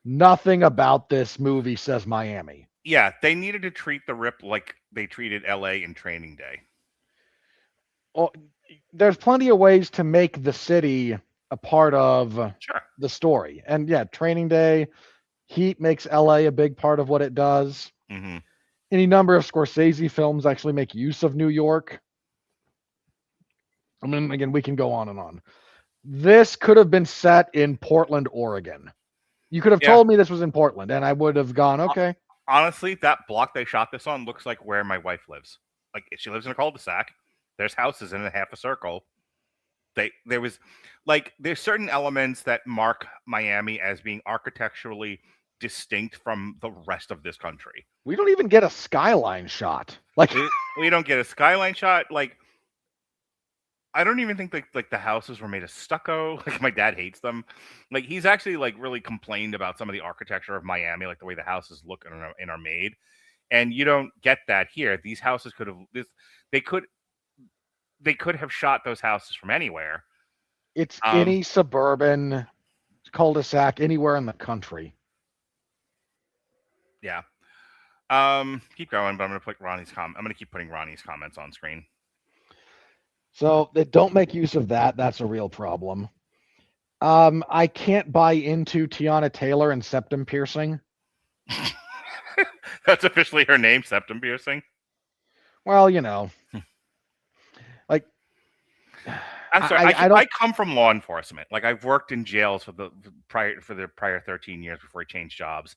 Nothing about this movie says Miami. Yeah, they needed to treat the Rip like they treated LA in Training Day. Well, there's plenty of ways to make the city a part of Sure. the story. And yeah, Training Day, Heat makes LA a big part of what it does. Hmm. Any number of Scorsese films actually make use of New York. I mean, again, we can go on and on. This could have been set in Portland, Oregon. You could have Yeah. told me this was in Portland, and I would have gone, okay. Honestly, that block they shot this on looks like where my wife lives. Like she lives in a cul-de-sac. There's houses in a half a circle. There was like there's certain elements that mark Miami as being architecturally distinct from the rest of this country. We don't even get a skyline shot. Like, We don't get a skyline shot. Like I don't even think like the houses were made of stucco. Like my dad hates them. Like he's actually like really complained about some of the architecture of Miami, like the way the houses look and are made. And you don't get that here. These houses could have they could they could have shot those houses from anywhere. it's any suburban cul-de-sac anywhere in the country. Yeah. Keep going, but I'm gonna put Ronnie's I'm gonna keep putting Ronnie's comments on screen. So they don't make use of that. That's a real problem. I can't buy into Tiana Taylor and septum piercing. That's officially her name, septum piercing. Well, you know, like I'm sorry. I don't. I come from law enforcement. Like I've worked in jails for the prior 13 years before I changed jobs,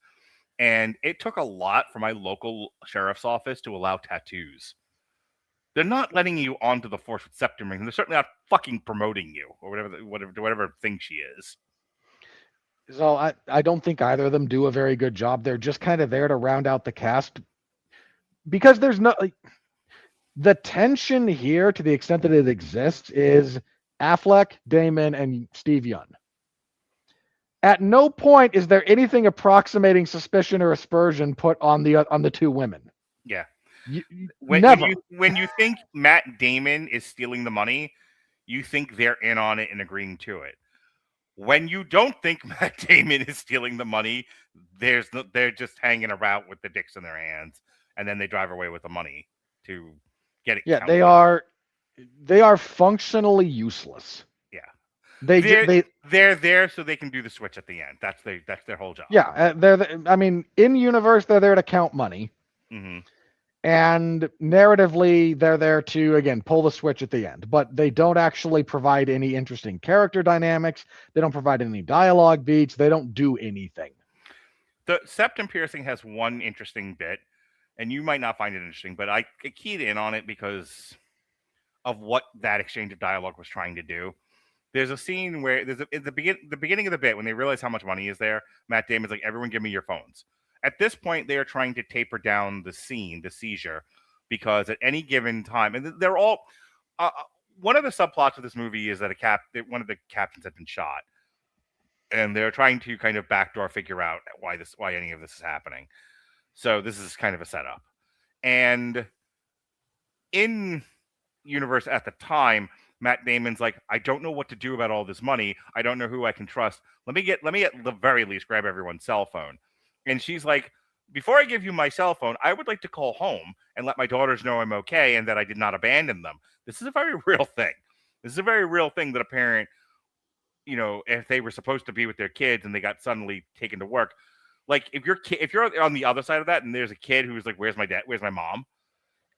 and it took a lot for my local sheriff's office to allow tattoos. They're not letting you onto the force with septum rings. They're certainly not fucking promoting you or whatever thing she is. So I don't think either of them do a very good job. They're just kind of there to round out the cast because there's no like, the tension here, to the extent that it exists, is Affleck, Damon, and Steve Yeun. At no point is there anything approximating suspicion or aspersion put on the two women. Yeah. Never. When you think Matt Damon is stealing the money, you think they're in on it and agreeing to it. When you don't think Matt Damon is stealing the money, they're just hanging around with the dicks in their hands, and then they drive away with the money to get it. Yeah, counted. they are functionally useless. Yeah, they're there so they can do the switch at the end. That's their whole job. Yeah, I mean, in universe, they're there to count money. Mm-hmm. And narratively, they're there to, again, pull the switch at the end. But they don't actually provide any interesting character dynamics. They don't provide any dialogue beats. They don't do anything. The septum piercing has one interesting bit, and you might not find it interesting, but I keyed in on it because of what that exchange of dialogue was trying to do. There's a scene where at the beginning of the bit when they realize how much money is there, Matt Damon's like, "Everyone, give me your phones." At this point, they are trying to taper down the seizure, because at any given time, and they're all. One of the subplots of this movie is that one of the captains had been shot, and they're trying to kind of backdoor figure out why any of this is happening. So this is kind of a setup, and in universe at the time, Matt Damon's like, I don't know what to do about all this money. I don't know who I can trust. Let me at the very least grab everyone's cell phone. And she's like, before I give you my cell phone, I would like to call home and let my daughters know I'm okay and that I did not abandon them. This is a very real thing. This is a very real thing that a parent, if they were supposed to be with their kids and they got suddenly taken to work, like if you're on the other side of that and there's a kid who's like, where's my dad? Where's my mom?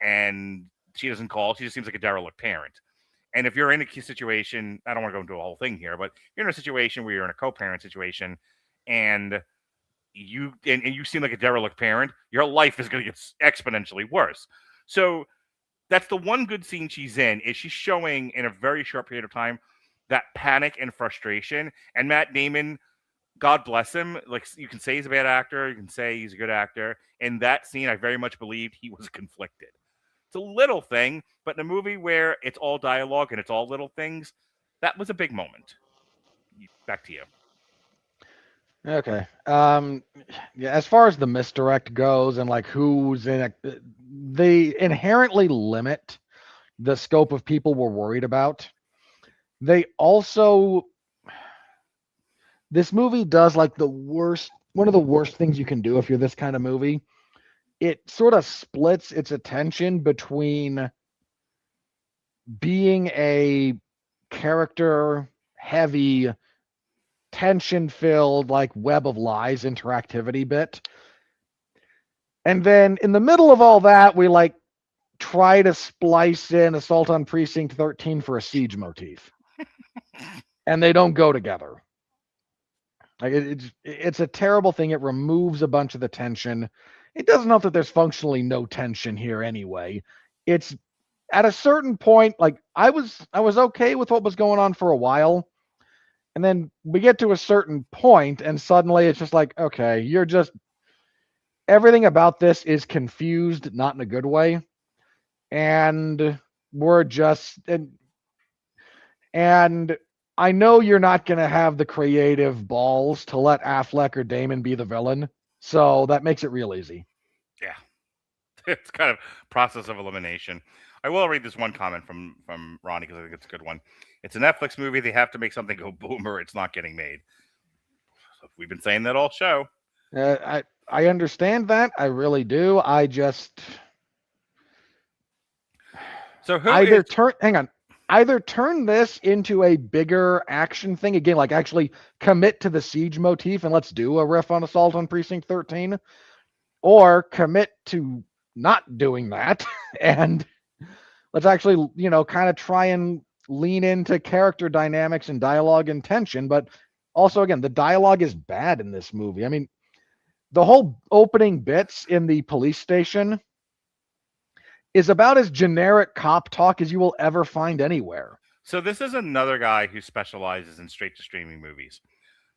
And she doesn't call. She just seems like a derelict parent. And if you're in a situation, I don't want to go into a whole thing here, but you're in a situation where you're in a co-parent situation and you seem like a derelict parent, your life is going to get exponentially worse. So that's the one good scene she's in, is she's showing in a very short period of time that panic and frustration. And Matt Damon, God bless him, like you can say he's a bad actor, you can say he's a good actor. In that scene, I very much believed he was conflicted. It's a little thing, but in a movie where it's all dialogue and it's all little things, that was a big moment. Back to you. Okay. Yeah, as far as the misdirect goes and like who's in it, they inherently limit the scope of people we're worried about. They also, this movie does like one of the worst things you can do if you're this kind of movie it sort of splits its attention between being a character heavy, tension filled, like web of lies interactivity bit. And then in the middle of all that, we like try to splice in Assault on Precinct 13 for a siege motif. And they don't go together. Like it's a terrible thing. It removes a bunch of the tension. It doesn't help that there's functionally no tension here anyway. It's at a certain point, like I was okay with what was going on for a while. And then we get to a certain point and suddenly it's just like, okay, you're just everything about this is confused, not in a good way. And we're just and I know you're not going to have the creative balls to let Affleck or Damon be the villain, so that makes it real easy. Yeah. It's kind of process of elimination. I will read this one comment from Ronnie because I think it's a good one. It's a Netflix movie. They have to make something go boom or it's not getting made. We've been saying that all show. I understand that. I really do. I just So who either is... either turn this into a bigger action thing again, like actually commit to the siege motif and let's do a riff on Assault on Precinct 13, or commit to not doing that and let's actually, kind of try and lean into character dynamics and dialogue and tension. But also, again, the dialogue is bad in this movie. I mean, the whole opening bits in the police station is about as generic cop talk as you will ever find anywhere. So this is another guy who specializes in straight to streaming movies.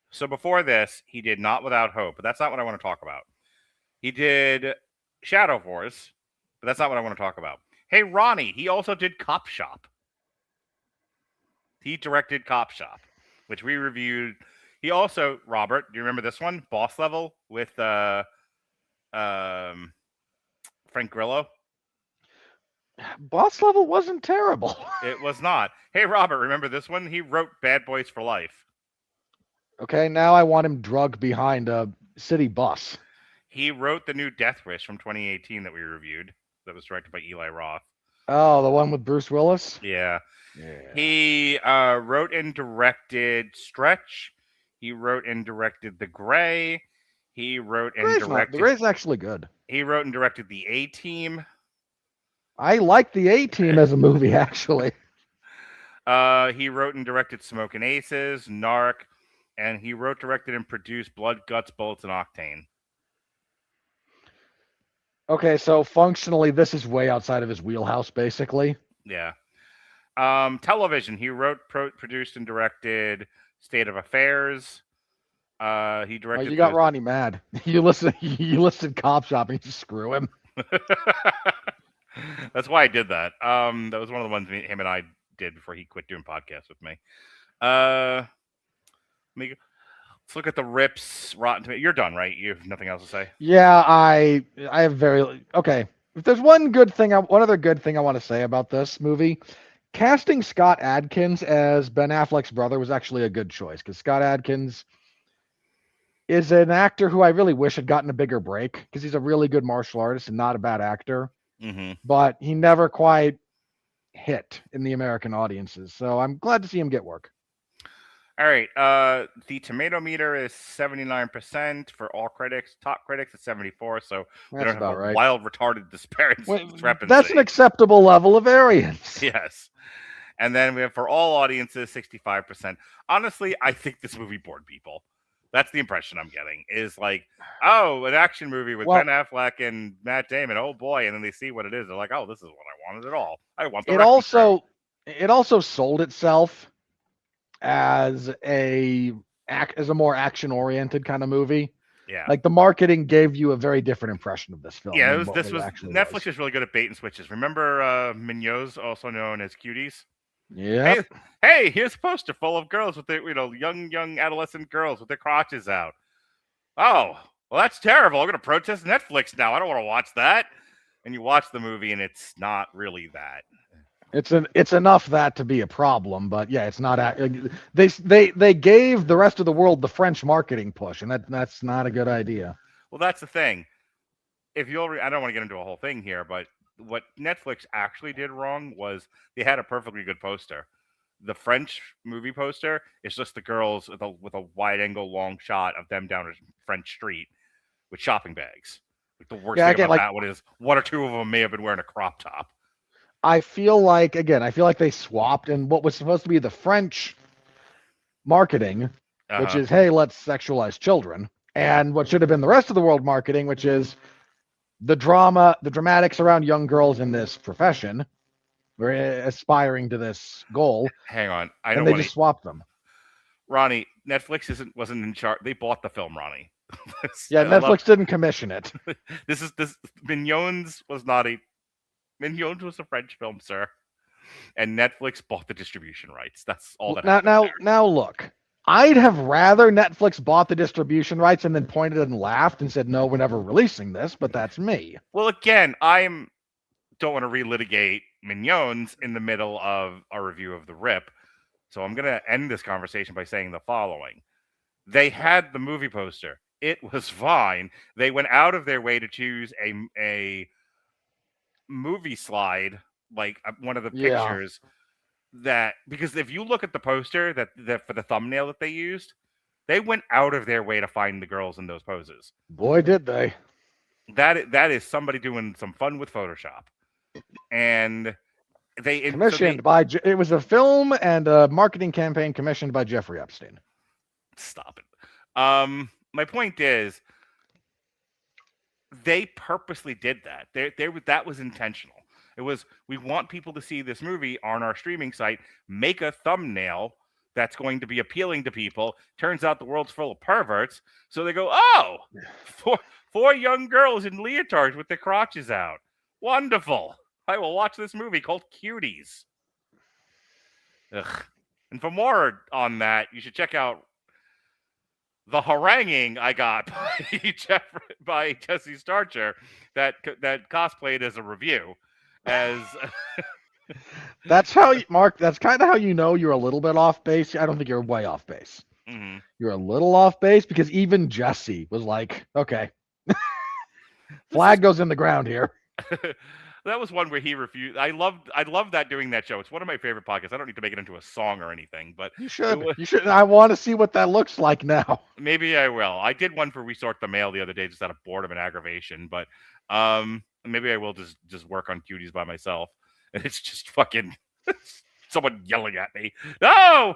So before this, he did Not Without Hope, but that's not what I want to talk about. He did Shadow Force, but that's not what I want to talk about. Hey, Ronnie, he also did Cop Shop. He directed Cop Shop, which we reviewed. He also, Robert, do you remember this one? Boss Level with Frank Grillo. Boss Level wasn't terrible. It was not. Hey, Robert, remember this one? He wrote Bad Boys for Life. Okay, now I want him drugged behind a city bus. He wrote the new Death Wish from 2018 that we reviewed. That was directed by Eli Roth. Oh, the one with Bruce Willis? Yeah. He wrote and directed Stretch. He wrote and directed The Gray. He wrote and directed... The Gray's actually good. He wrote and directed The A-Team. I like The A-Team as a movie, actually. He wrote and directed Smokin' Aces, Narc, and he wrote, directed, and produced Blood, Guts, Bullets, and Octane. Okay, so functionally, this is way outside of his wheelhouse, basically. Yeah. Television. He wrote, produced, and directed State of Affairs. He directed... you got Ronnie mad. You listed Cop Shop and you just screw him. That's why I did that. That was one of the ones him and I did before he quit doing podcasts with me. Let's look at the rips. Rotten Tomatoes. You're done, right? You have nothing else to say? Yeah, I have okay. If there's one other good thing I want to say about this movie, casting Scott Adkins as Ben Affleck's brother was actually a good choice because Scott Adkins is an actor who I really wish had gotten a bigger break because he's a really good martial artist and not a bad actor. Mm-hmm. But he never quite hit in the American audiences. So I'm glad to see him get work. All right. The tomato meter is 79% for all critics. Top critics is 74. So we don't have a wild, retarded discrepancy. That's an acceptable level of variance. Yes. And then we have for all audiences 65%. Honestly, I think this movie bored people. That's the impression I'm getting. Is like, oh, an action movie with Ben Affleck and Matt Damon. Oh boy! And then they see what it is. They're like, oh, this is what I wanted at all. I want the. It also sold itself as a more action-oriented kind of movie. Yeah. Like the marketing gave you a very different impression of this film. Yeah, Netflix is really good at bait and switches. Remember Mignons, also known as Cuties? Yeah. Hey, here's a poster full of girls with their, young adolescent girls with their crotches out. Oh, well, that's terrible. I'm going to protest Netflix now. I don't want to watch that. And you watch the movie, and it's not really that. It's enough that to be a problem, but yeah, it's not. They gave the rest of the world the French marketing push, and that's not a good idea. Well, that's the thing. if you'll, I don't want to get into a whole thing here, but what Netflix actually did wrong was they had a perfectly good poster. The French movie poster is just the girls with a wide angle long shot of them down a French street with shopping bags. Like the worst Yeah, thing again, about like that one is one or two of them may have been wearing a crop top. I feel like they swapped, and what was supposed to be the French marketing, which Uh-huh. is hey, let's sexualize children, Yeah. and what should have been the rest of the world marketing, which is the dramatics around young girls in this profession. We're aspiring to this goal, Hang on. I and don't they want to. just swapped them. Ronnie, Netflix wasn't in charge. They bought the film, Ronnie. Yeah, I love Netflix didn't commission it. this. Mignons was not a Mignons was a French film, sir, and Netflix bought the distribution rights. That's all that happened there. Now look. I'd have rather Netflix bought the distribution rights and then pointed and laughed and said, "No, we're never releasing this." But that's me. Well, again, don't want to relitigate Mignons in the middle of a review of The Rip, so I'm going to end this conversation by saying the following: they had the movie poster; it was fine. They went out of their way to choose a movie slide, like one of the Yeah. pictures that, because if you look at the poster that for the thumbnail that they used, they went out of their way to find the girls in those poses. Boy, did they. That is somebody doing some fun with Photoshop. And Commissioned by it was a film and a marketing campaign commissioned by Jeffrey Epstein. Stop it. My point is, they purposely did that. That was intentional. It was, we want people to see this movie on our streaming site, make a thumbnail that's going to be appealing to people. Turns out the world's full of perverts, so they go, oh, four young girls in leotards with their crotches out. Wonderful. I will watch this movie called Cuties. Ugh. And for more on that, you should check out the haranguing I got by Jesse Starcher that cosplayed as a review. As that's how Mark. That's kind of how you know you're a little bit off base. I don't think you're way off base. Mm-hmm. You're a little off base because even Jesse was like, "Okay, flag goes in the ground here." That was one where he refused. I loved that doing that show. It's one of my favorite podcasts. I don't need to make it into a song or anything, but you should. You should. I want to see what that looks like now. Maybe I will. I did one for We Sort the Mail the other day, just out of boredom and aggravation. But maybe I will just work on Cuties by myself, and it's just fucking someone yelling at me. No,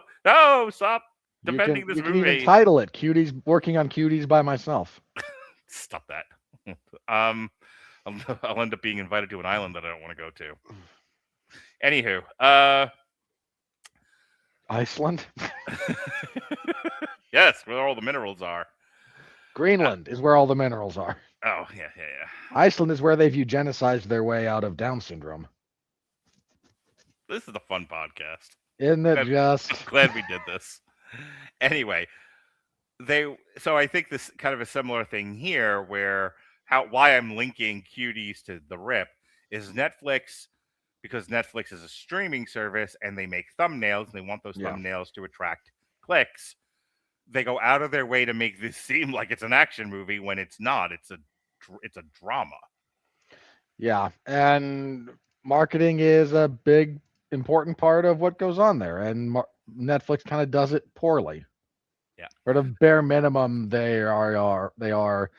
stop defending this movie. You can even title it "Cuties Working on Cuties by Myself." Stop that. I'll end up being invited to an island that I don't want to go to. Anywho, Iceland? Yes, where all the minerals are. Greenland is where all the minerals are. Oh, yeah. Iceland is where they've eugenicized their way out of Down syndrome. This is a fun podcast. Isn't it just? I'm glad we did this. Anyway, so I think this kind of a similar thing here where why I'm linking Cuties to The Rip is Netflix, because Netflix is a streaming service and they make thumbnails and they want those thumbnails to attract clicks. They go out of their way to make this seem like it's an action movie when it's not. It's a drama. Yeah, and marketing is a big important part of what goes on there, and Netflix kind of does it poorly. Yeah, or at a bare minimum, they are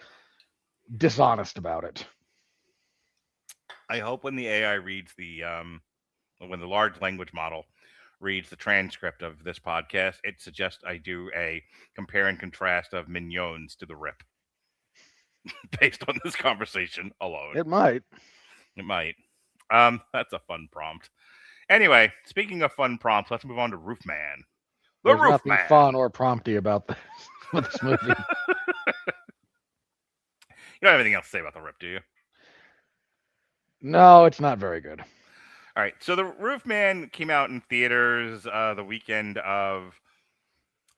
dishonest about it. I hope when the AI reads when the large language model reads the transcript of this podcast, it suggests I do a compare and contrast of Mignons to The Rip based on this conversation alone. It might. That's a fun prompt. Anyway, speaking of fun prompts, let's move on to Roofman. There's nothing fun or prompty about this, this movie. You don't have anything else to say about The Rip, do you? No, it's not very good. All right, so The Roofman came out in theaters the weekend of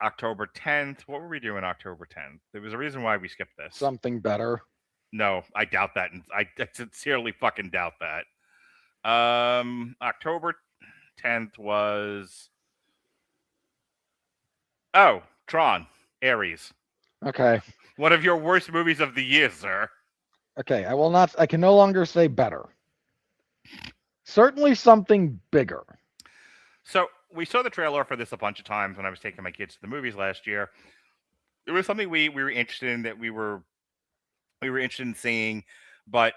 October 10th. What were we doing October 10th? There was a reason why we skipped this. Something better. No, I doubt that. I sincerely fucking doubt that. October 10th was... Oh, Tron, Ares. Okay. One of your worst movies of the year, sir. Okay, I will not. I can no longer say better. Certainly something bigger. So we saw the trailer for this a bunch of times when I was taking my kids to the movies last year. It was something we were interested in, that we were interested in seeing, but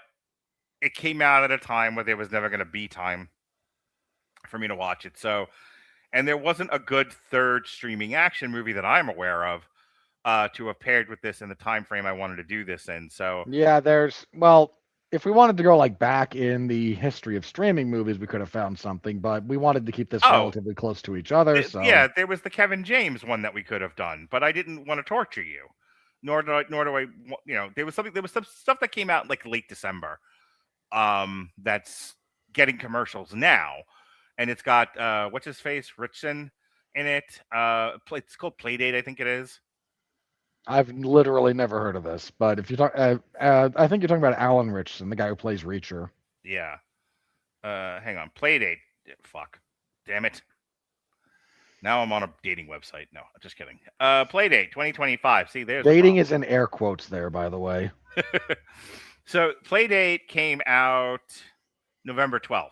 it came out at a time where there was never going to be time for me to watch it. So, and there wasn't a good third streaming action movie that I'm aware of to have paired with this in the time frame I wanted to do this in. So, Yeah, there's well, if we wanted to go like back in the history of streaming movies, we could have found something, but we wanted to keep this oh, relatively close to each other, so yeah, there was the Kevin James one that we could have done, but I didn't want to torture you. Nor do I, there was some stuff that came out like late December, that's getting commercials now, and it's got what's his face, Richson, in it. It's called Playdate, I think it is. I've literally never heard of this. But if you talk, I think you're talking about Alan Richson, the guy who plays Reacher. Yeah. Hang on, Playdate. Fuck, damn it. Now I'm on a dating website. No, just kidding. Playdate 2025. See, there's Dating is in air quotes there, by the way. So Playdate came out November 12th.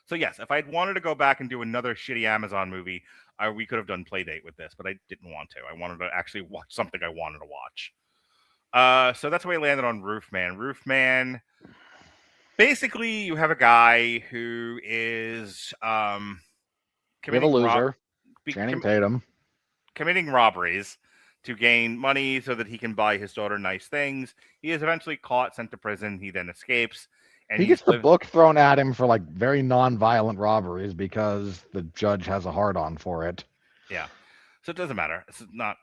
So yes, if I'd wanted to go back and do another shitty Amazon movie, we could have done Playdate with this, but I didn't want to. I wanted to actually watch something I wanted to watch. So that's why I landed on Roofman. Roofman, basically, you have a guy who is We have a committing loser, Channing Tatum. committing robberies to gain money so that he can buy his daughter nice things. He is eventually caught, sent to prison. He then escapes, and He gets the book thrown at him for like very non-violent robberies because the judge has a hard-on for it. Yeah, so it doesn't matter. It's not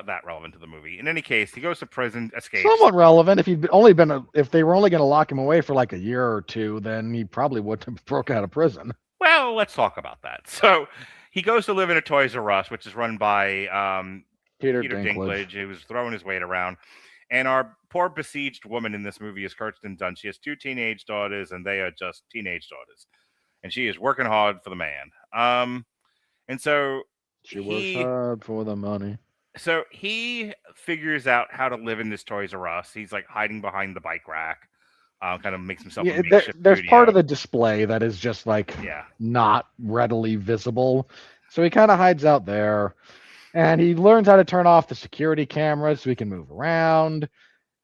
that relevant to the movie. In any case, he goes to prison, escapes. Somewhat relevant. If he'd only been, if they were only going to lock him away for like a year or two, then he probably wouldn't have broke out of prison. Well, let's talk about that. So he goes to live in a Toys R Us, which is run by Peter Peter Dinklage. Dinklage, who was throwing his weight around. And our poor besieged woman in this movie is Kirsten Dunst. She has 2 teenage daughters, and they are just teenage daughters. And she is working hard for the man. And so She works hard for the money. So he figures out how to live in this Toys R Us. He's like hiding behind the bike rack. Kind of makes himself a makeshift there's studio. part of the display that is just like not readily visible. So he kind of hides out there, and he learns how to turn off the security cameras so he can move around.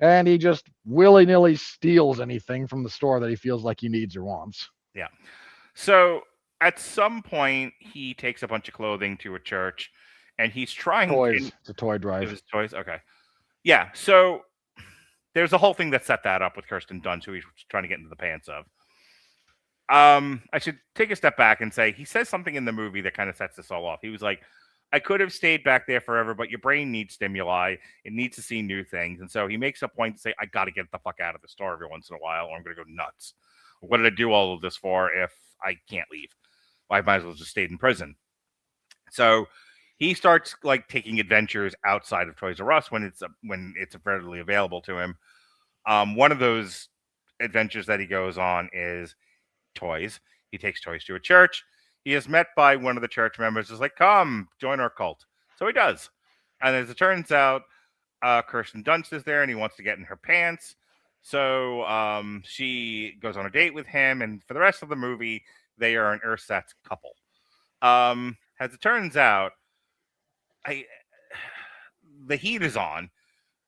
And he just willy-nilly steals anything from the store that he feels like he needs or wants. Yeah. So at some point, he takes a bunch of clothing to a church, and he's trying toys. It's a toy drive. It was toys. Okay. Yeah. So there's a whole thing that set that up with Kirsten Dunst, who he's trying to get into the pants of. I should take a step back and say he says something in the movie that kind of sets this all off. He was like, I could have stayed back there forever, but your brain needs stimuli. It needs to see new things. And so he makes a point to say, I got to get the fuck out of the store every once in a while, or I'm going to go nuts. What did I do all of this for if I can't leave? Well, I might as well just stayed in prison. So he starts like taking adventures outside of Toys R Us when it's readily available to him. One of those adventures that he goes on is toys. He takes toys to a church. He is met by one of the church members. Is like, come join our cult. So he does. And as it turns out, Kirsten Dunst is there, and he wants to get in her pants. So she goes on a date with him, and for the rest of the movie, they are an ersatz couple. As it turns out, the heat is on.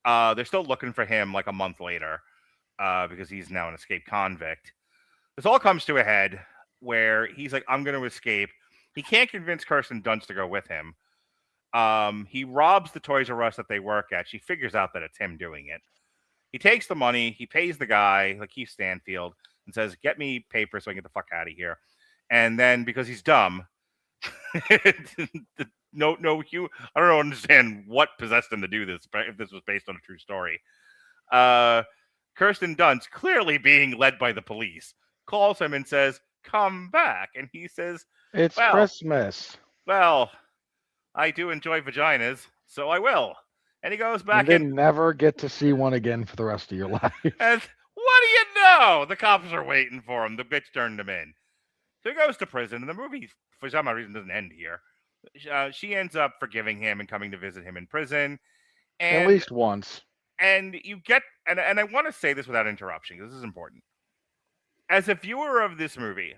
They're still looking for him like a month later because he's now an escaped convict. This all comes to a head where he's like, I'm going to escape. He can't convince Kirsten Dunst to go with him. He robs the Toys R Us that they work at. She figures out that it's him doing it. He takes the money. He pays the guy, like Keith Stanfield, and says, get me paper so I can get the fuck out of here. And then because he's dumb, I don't understand what possessed him to do this, if this was based on a true story. Kirsten Dunst, clearly being led by the police, calls him and says, come back. And he says, it's Christmas. Well, I do enjoy vaginas, so I will. And he goes back and never get to see one again for the rest of your life. And what do you know? The cops are waiting for him. The bitch turned him in. So he goes to prison, and the movie, for some reason, doesn't end here. She ends up forgiving him and coming to visit him in prison. And, at least once. And you get, and I want to say this without interruption, because this is important. As a viewer of this movie,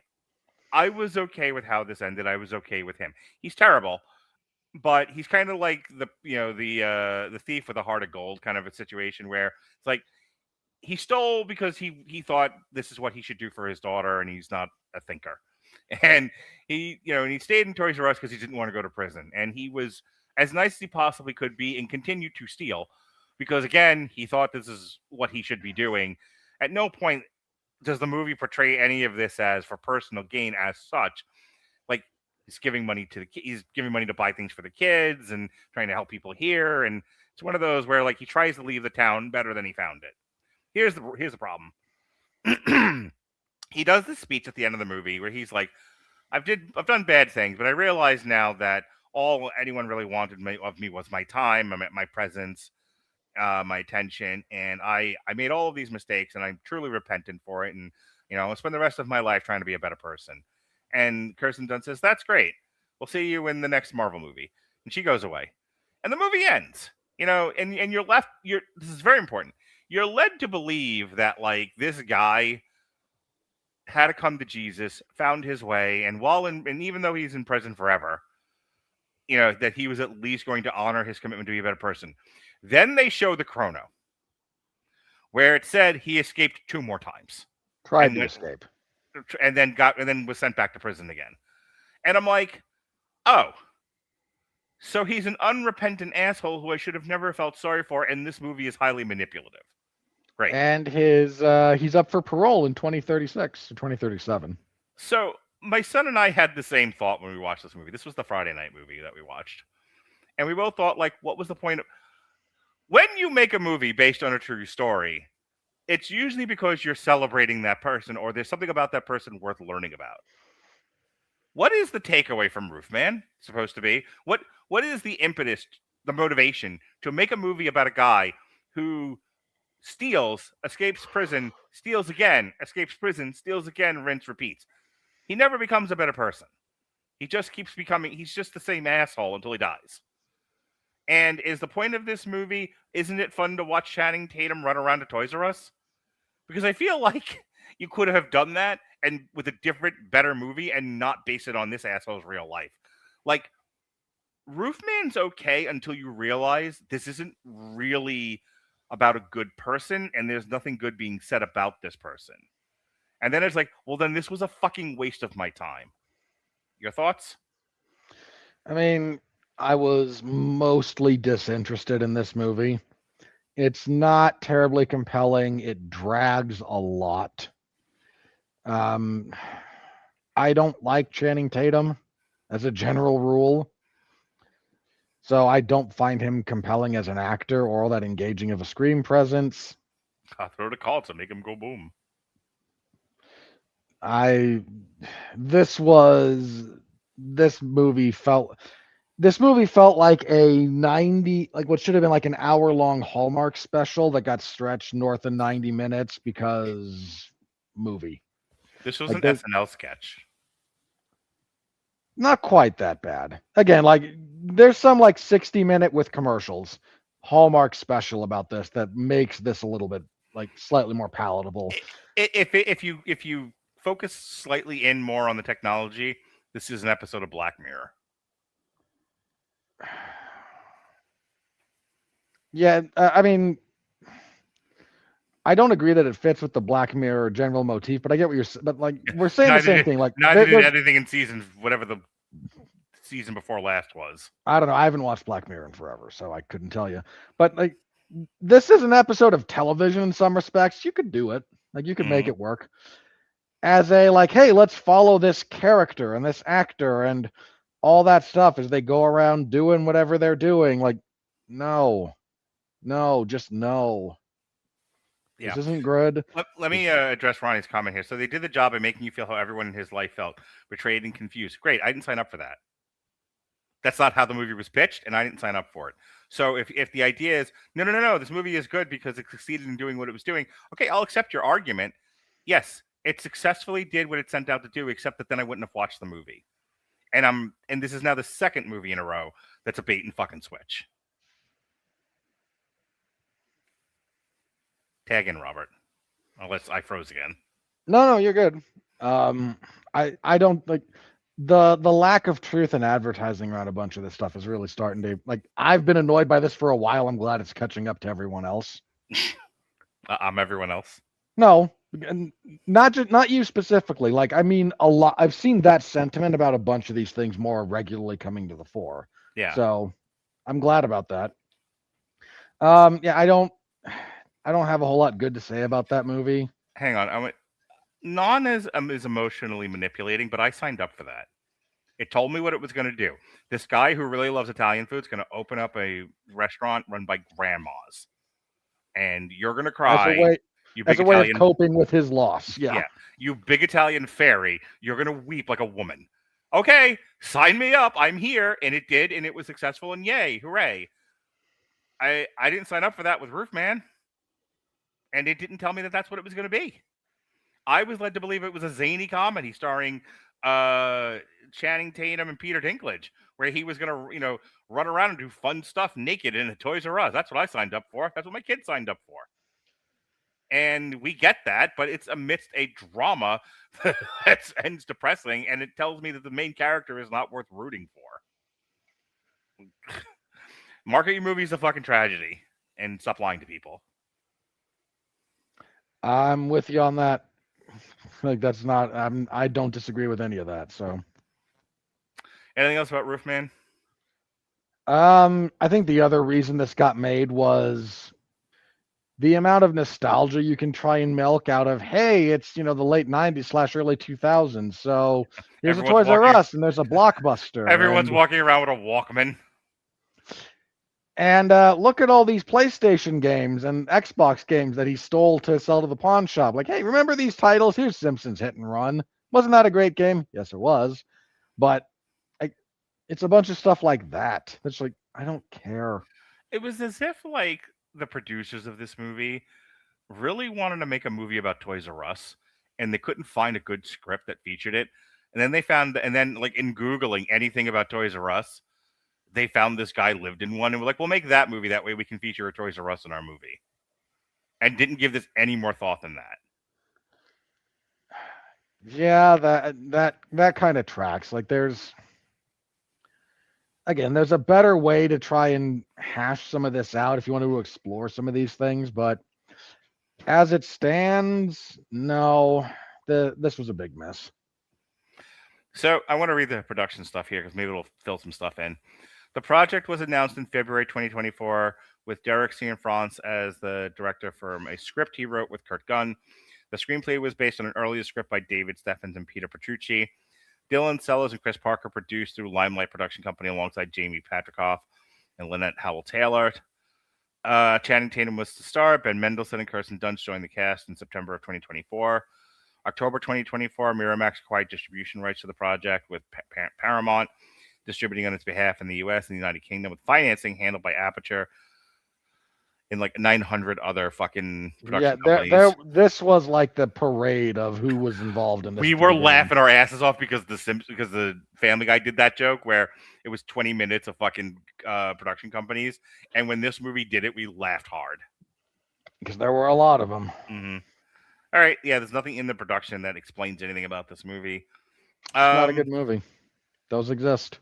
I was okay with how this ended. I was okay with him. He's terrible, but he's kind of like the thief with a heart of gold kind of a situation where it's like he stole because he thought this is what he should do for his daughter, and he's not a thinker. And and he stayed in Toys R Us because he didn't want to go to prison, and he was as nice as he possibly could be, and continued to steal because again he thought this is what he should be doing. At no point does the movie portray any of this as for personal gain as such. Like he's giving money to he's giving money to buy things for the kids and trying to help people here, and it's one of those where like he tries to leave the town better than he found it. Here's the problem. He does this speech at the end of the movie where he's like, I've done bad things, but I realize now that all anyone really wanted of me was my time, my presence, my attention, and I made all of these mistakes, and I'm truly repentant for it, and I'll spend the rest of my life trying to be a better person. And Kirsten Dunst says, "That's great. We'll see you in the next Marvel movie," and she goes away, and the movie ends. And you're left. This is very important. You're led to believe that like this guy had to come to Jesus, found his way, and and even though he's in prison forever, that he was at least going to honor his commitment to be a better person. Then they show the chrono, where it said he escaped 2 more times. Tried to escape. And then was sent back to prison again. And I'm like, oh, so he's an unrepentant asshole who I should have never felt sorry for, and this movie is highly manipulative. Great. And he's up for parole in 2036 or 2037. So my son and I had the same thought when we watched this movie. This was the Friday night movie that we watched. And we both thought, like, what was the point of... When you make a movie based on a true story, it's usually because you're celebrating that person or there's something about that person worth learning about. What is the takeaway from Roofman supposed to be? What is the impetus, the motivation to make a movie about a guy who steals, escapes prison, steals again, escapes prison, steals again, rinse, repeats? He never becomes a better person. He just keeps becoming, he's just the same asshole until he dies. And is the point of this movie, isn't it fun to watch Channing Tatum run around to Toys R Us? Because I feel like you could have done that and with a different, better movie and not base it on this asshole's real life. Like, Roofman's okay until you realize this isn't really about a good person and there's nothing good being said about this person. And then it's like, well, then this was a fucking waste of my time. Your thoughts? I mean, I was mostly disinterested in this movie. It's not terribly compelling. It drags a lot. I don't like Channing Tatum as a general rule. So I don't find him compelling as an actor or all that engaging of a screen presence. I'll throw the call to make him go boom. This movie felt like a 90, like what should have been like an hour-long Hallmark special that got stretched north of 90 minutes because movie. This was like an SNL sketch. Not quite that bad. Again, like there's some like 60-minute with commercials Hallmark special about this that makes this a little bit like slightly more palatable. If you focus slightly in more on the technology, this is an episode of Black Mirror. Yeah, I mean, I don't agree that it fits with the Black Mirror general motif, but I get what you're saying. But like, we're saying the same thing. Like, neither did anything in season whatever the season before last was. I don't know. I haven't watched Black Mirror in forever, so I couldn't tell you. But like, this is an episode of television in some respects. You could do it. Like, you could make it work. As a like, hey, let's follow this character and this actor and all that stuff as they go around doing whatever they're doing. Like, no, just no. Yeah. This isn't good. Let me address Ronnie's comment here. So they did the job of making you feel how everyone in his life felt, betrayed and confused. Great. I didn't sign up for that. That's not how the movie was pitched, and I didn't sign up for it. So if the idea is, no, this movie is good because it succeeded in doing what it was doing, okay, I'll accept your argument. Yes, it successfully did what it sent out to do, except that then I wouldn't have watched the movie. And this is now the second movie in a row that's a bait and fucking switch. Tag in, Robert. Unless I froze again. No, you're good. I don't like the lack of truth in advertising around a bunch of this stuff is really starting to like. I've been annoyed by this for a while. I'm glad it's catching up to everyone else. I'm everyone else. No, not you specifically. Like, I mean, a lot. I've seen that sentiment about a bunch of these things more regularly coming to the fore. Yeah. So, I'm glad about that. Yeah, I don't have a whole lot good to say about that movie. Hang on. Non is emotionally manipulating, but I signed up for that. It told me what it was going to do. This guy who really loves Italian food is going to open up a restaurant run by grandmas, and you're going to As cry. a way, You as big a way Italian, of coping with his loss. Yeah. you big Italian fairy. You're going to weep like a woman. Okay, sign me up. I'm here, and it did, and it was successful, and yay, hooray! I didn't sign up for that with Roofman, and it didn't tell me that that's what it was going to be. I was led to believe it was a zany comedy starring Channing Tatum and Peter Dinklage, where he was going to, run around and do fun stuff naked in a Toys R Us. That's what I signed up for. That's what my kids signed up for. And we get that, but it's amidst a drama that ends depressing, and it tells me that the main character is not worth rooting for. Market your movies a fucking tragedy and stop lying to people. I'm with you on that. Like, that's not. I don't disagree with any of that. So, anything else about Roofman? I think the other reason this got made was the amount of nostalgia you can try and milk out of. Hey, it's the late '90s / early 2000s. So here's a Toys R Us, and there's a Blockbuster. Everyone's walking around with a Walkman. And look at all these PlayStation games and Xbox games that he stole to sell to the pawn shop. Like, hey, remember these titles? Here's Simpsons Hit and Run. Wasn't that a great game? Yes, it was. But it's a bunch of stuff like that. It's like, I don't care. It was as if, like, the producers of this movie really wanted to make a movie about Toys R Us, and they couldn't find a good script that featured it. And then like, in Googling anything about Toys R Us, they found this guy lived in one, and were like, we'll make that movie. That way we can feature a Toys R Us in our movie. And didn't give this any more thought than that. Yeah, that kind of tracks. Like, there's a better way to try and hash some of this out if you want to explore some of these things. But as it stands, no, this was a big mess. So I want to read the production stuff here because maybe it'll fill some stuff in. The project was announced in February 2024 with Derek Cianfrance as the director from a script he wrote with Kurt Gunn. The screenplay was based on an earlier script by David Steffens and Peter Petrucci. Dylan Sellers and Chris Parker produced through Limelight Production Company alongside Jamie Patricoff and Lynette Howell-Taylor. Channing Tatum was the star. Ben Mendelsohn and Kirsten Dunst joined the cast in September of 2024. October 2024, Miramax acquired distribution rights to the project with Paramount distributing on its behalf in the U.S. and the United Kingdom, with financing handled by Aperture and like 900 other fucking production companies. This was like the parade of who was involved in this. We were laughing our asses off because the Family Guy did that joke where it was 20 minutes of fucking production companies, and when this movie did it, we laughed hard because there were a lot of them. Mm-hmm. All right, yeah, there's nothing in the production that explains anything about this movie. It's not a good movie. Those exist.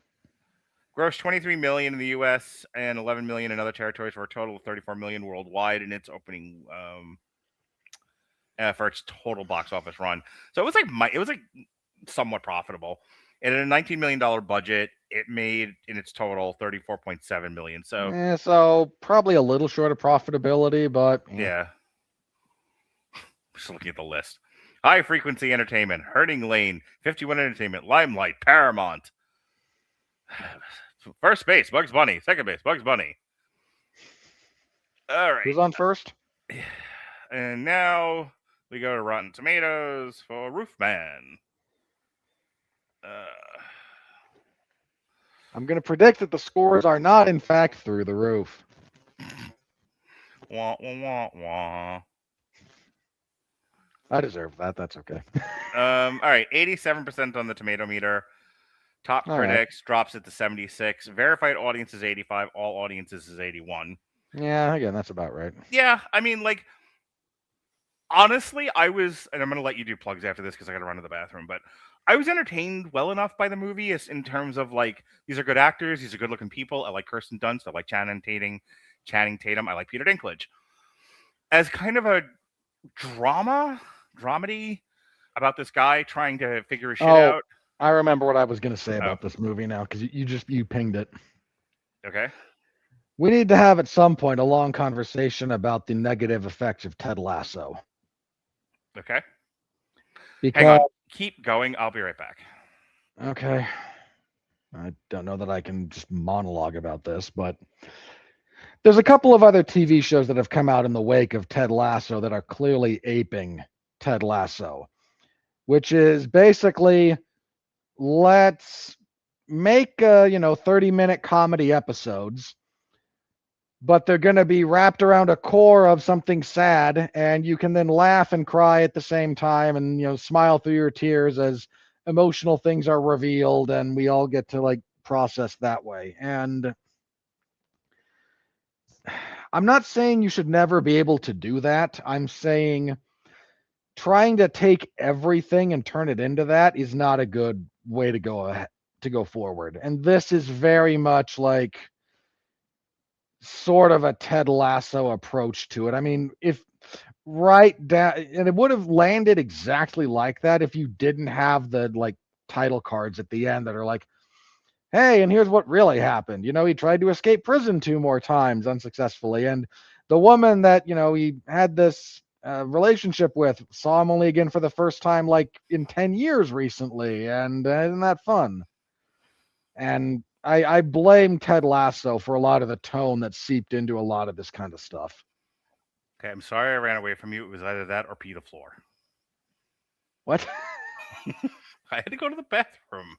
Grossed $23 million in the U.S. and $11 million in other territories for a total of $34 million worldwide in its opening for its total box office run. So it was like somewhat profitable. It had a $19 million budget. It made in its total $34.7 million. So probably a little short of profitability, but yeah. Just looking at the list. High Frequency Entertainment, Herding Lane, 51 Entertainment, Limelight, Paramount. First base, Bugs Bunny. Second base, Bugs Bunny. All right. Who's on first? And now we go to Rotten Tomatoes for Roofman. I'm going to predict that the scores are not, in fact, through the roof. Wah, wah, wah, wah. I deserve that. That's okay. All right. 87% on the tomato meter. Top critics drops it to 76. Verified audience is 85. All audiences is 81. Yeah, again, that's about right. Yeah, I mean, like, honestly, I was, and I'm going to let you do plugs after this because I got to run to the bathroom, but I was entertained well enough by the movie as in terms of like, these are good actors, these are good looking people. I like Kirsten Dunst, I like Channing Tatum, I like Peter Dinklage. As kind of a dramedy about this guy trying to figure his shit out. I remember what I was going to say Oh. about this movie now because you pinged it. Okay. We need to have at some point a long conversation about the negative effects of Ted Lasso. Okay. Because, hang on, keep going. I'll be right back. Okay. I don't know that I can just monologue about this, but there's a couple of other TV shows that have come out in the wake of Ted Lasso that are clearly aping Ted Lasso, which is basically, let's make 30-minute comedy episodes, but they're going to be wrapped around a core of something sad, and you can then laugh and cry at the same time and smile through your tears as emotional things are revealed, and we all get to like process that way. And I'm not saying you should never be able to do that. I'm saying trying to take everything and turn it into that is not a good way to go forward. And this is very much like sort of a Ted Lasso approach to it. I mean, if right down, and it would have landed exactly like that if you didn't have the like title cards at the end that are like, hey, and here's what really happened. He tried to escape prison 2 more times unsuccessfully, and the woman that he had this relationship with saw him only again for the first time like in 10 years recently, and isn't that fun? And I blame Ted Lasso for a lot of the tone that seeped into a lot of this kind of stuff. Okay, I'm sorry I ran away from you. It was either that or pee the floor. What? I had to go to the bathroom.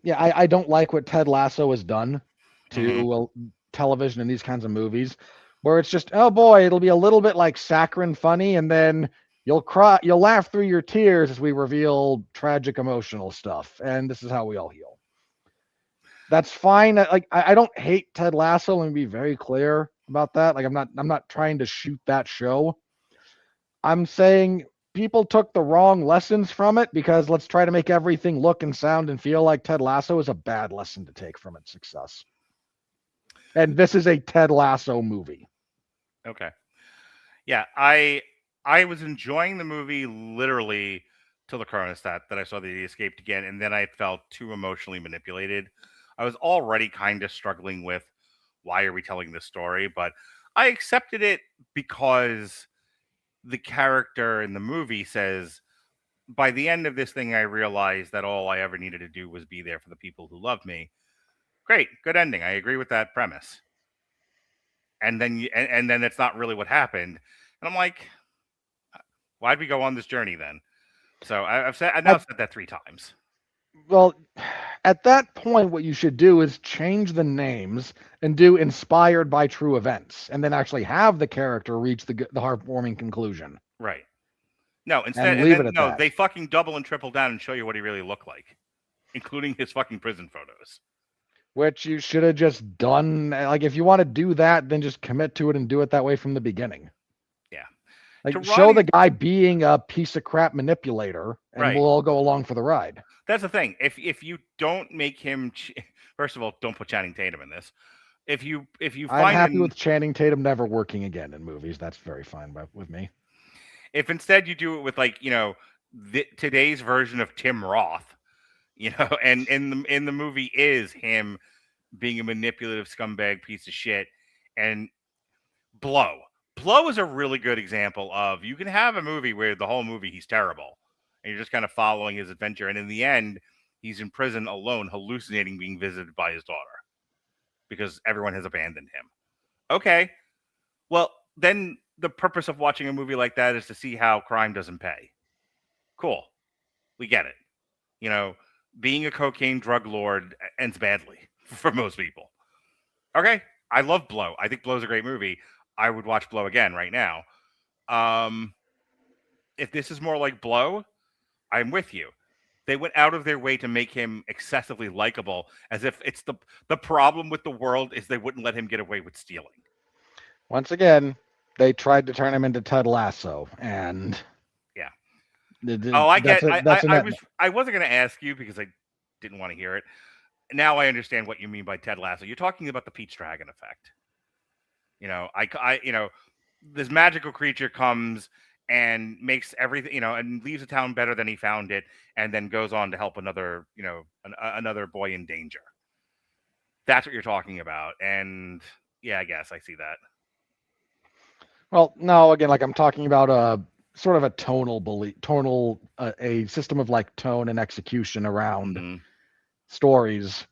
Yeah, I don't like what Ted Lasso has done to television and these kinds of movies, where it's just, oh boy, it'll be a little bit like saccharine funny, and then you'll laugh through your tears as we reveal tragic emotional stuff, and this is how we all heal. That's fine. Like I don't hate Ted Lasso. Let me be very clear about that. Like I'm not trying to shoot that show. I'm saying people took the wrong lessons from it, because let's try to make everything look and sound and feel like Ted Lasso is a bad lesson to take from its success. And this is a Ted Lasso movie. Okay. Yeah, I was enjoying the movie literally till the cronustat that I saw that he escaped again, and then I felt too emotionally manipulated. I was already kind of struggling with why are we telling this story, but I accepted it because the character in the movie says, by the end of this thing, I realized that all I ever needed to do was be there for the people who loved me. Great, good ending. I agree with that premise. And then and then it's not really what happened. And I'm like, why'd we go on this journey then? So I've said that 3 times. Well, at that point, what you should do is change the names and do inspired by true events, and then actually have the character reach the heartwarming conclusion. Right. No, instead, And leave it at that. they fucking double and triple down and show you what he really looked like, including his fucking prison photos. Which you should have just done. Like, if you want to do that, then just commit to it and do it that way from the beginning. Yeah. Like, show the guy being a piece of crap manipulator, and we'll all go along for the ride. That's the thing. If you don't make him, first of all, don't put Channing Tatum in this. If you find I'm happy with Channing Tatum never working again in movies. That's very fine with me. If instead you do it with like today's version of Tim Roth, and in the movie is him being a manipulative scumbag piece of shit, and Blow is a really good example of, you can have a movie where the whole movie he's terrible and you're just kind of following his adventure, and in the end he's in prison alone, hallucinating being visited by his daughter because everyone has abandoned him. Okay, well then the purpose of watching a movie like that is to see how crime doesn't pay. Cool, we get it. Being a cocaine drug lord ends badly for most people. Okay, I love Blow. I think Blow's a great movie. I would watch Blow again right now. If this is more like Blow, I'm with you. They went out of their way to make him excessively likable, as if it's the problem with the world is they wouldn't let him get away with stealing. Once again, They tried to turn him into Ted Lasso, and Yeah. th- Oh, I that's get. a that's a net. I wasn't going to ask you because I didn't want to hear it. Now I understand what you mean by Ted Lasso. You're talking about the Pete's Dragon effect. This magical creature comes and makes everything, and leaves the town better than he found it, and then goes on to help another, another boy in danger. That's what you're talking about, and yeah, I guess I see that. Well, no, again, like I'm talking about a sort of a tonal, a system of like tone and execution around Hmm. stories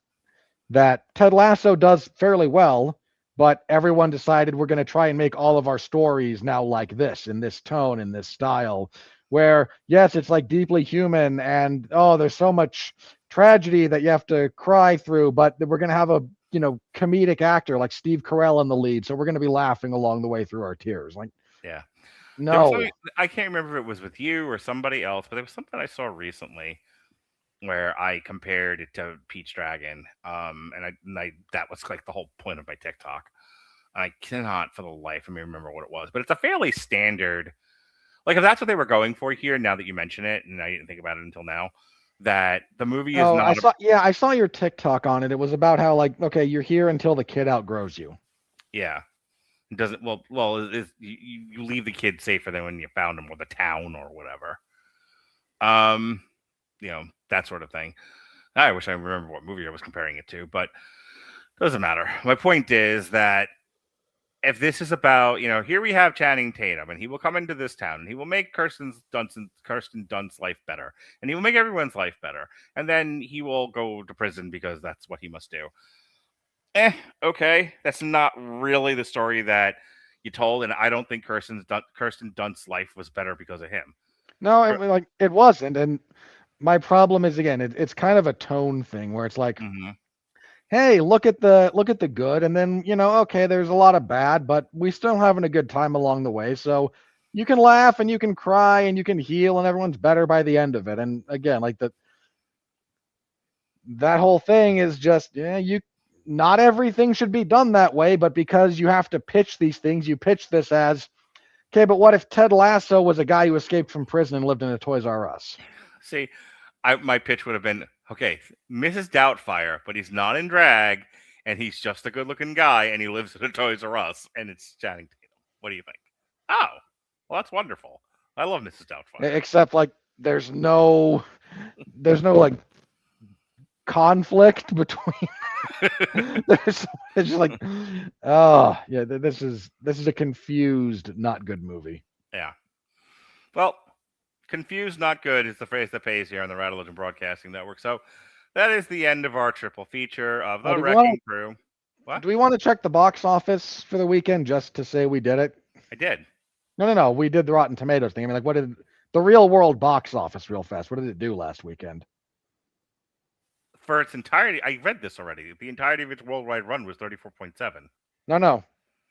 that Ted Lasso does fairly well, but everyone decided we're going to try and make all of our stories now like this, in this tone, in this style, where, yes, it's like deeply human and, oh, there's so much tragedy that you have to cry through, but we're going to have a, comedic actor like Steve Carell in the lead. So we're going to be laughing along the way through our tears. Like, Yeah, there was something no. I can't remember if it was with you or somebody else, but there was something I saw recently where I compared it to Pete's Dragon, and I that was like the whole point of my TikTok. I cannot for the life of me remember what it was, but it's a fairly standard. Like if that's what they were going for here, now that you mention it, and I didn't think about it until now, that the movie is Oh, not a I saw your TikTok on it. It was about how like, okay, you're here until the kid outgrows you. yeah. It doesn't you leave the kid safer than when you found him, or the town, or whatever. Um, that sort of thing. I wish I remember what movie I was comparing it to, but doesn't matter. My point is that if this is about, here we have Channing Tatum, and he will come into this town, and he will make Kirsten Dunst's life better, and he will make everyone's life better, and then he will go to prison because that's what he must do. Okay, that's not really the story that you told, and I don't think Kirsten Dunst's life was better because of him. No, like it wasn't. And my problem is again, it's kind of a tone thing where it's like, Mm-hmm. hey, look at the good, and then okay, there's a lot of bad, but we still having a good time along the way. So you can laugh and you can cry and you can heal, and everyone's better by the end of it. And again, like that whole thing is just, you not everything should be done that way, but because you have to pitch these things, you pitch this as, okay, but what if Ted Lasso was a guy who escaped from prison and lived in a Toys R Us? See, my pitch would have been, okay, Mrs. Doubtfire, but he's not in drag, and he's just a good-looking guy, and he lives at a Toys R Us, and it's Channing Tatum. What do you think? Oh, well, that's wonderful. I love Mrs. Doubtfire. Except like there's no like conflict between there's it's just like, oh yeah, this is a confused, not good movie. Yeah. Well, confused, not good is the phrase that pays here on the Rattlegion Broadcasting Network. So that is the end of our triple feature of Oh, The Wrecking Crew. What? do we want to check the box office for the weekend just to say we did it? I did. No, we did the Rotten Tomatoes thing. I mean, like, what did the real world box office real fast? What did it do last weekend? For its entirety, I read this already. The entirety of its worldwide run was 34.7. No,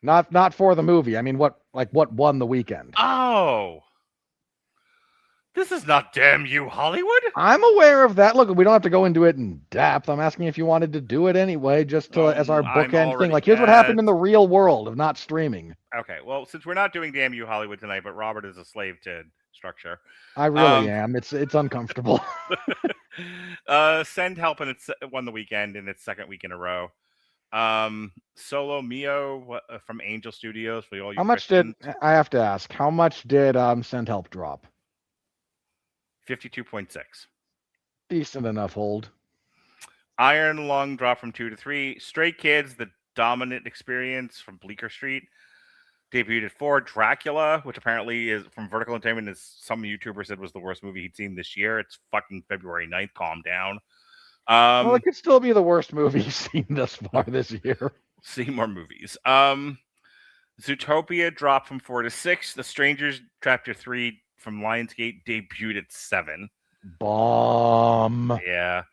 not for the movie. I mean, what won the weekend? Oh, this is not Damn You Hollywood. I'm aware of that. Look, we don't have to go into it in depth. I'm asking if you wanted to do it anyway, just to as our I'm bookend thing. already Like, here's what happened in the real world of not streaming. Okay, well, since we're not doing Damn You Hollywood tonight, but Robert is a slave to structure. I really am. It's uncomfortable. Send Help, and it's won the weekend in its second week in a row. Solo Mio from Angel Studios for all you How much Christians, did I have to ask? How much did Send Help drop? 52.6. Decent enough hold. Iron Lung dropped from 2 to 3. Stray Kids, The Dominant Experience from Bleecker Street, debuted at 4. Dracula, which apparently is from Vertical Entertainment, as some YouTuber said was the worst movie he'd seen this year. It's fucking February 9th. Calm down. Well, it could still be the worst movie you've seen thus far this year. See more movies. Zootopia dropped from 4 to 6. The Strangers Chapter 3 from Lionsgate debuted at 7. Bomb. Yeah.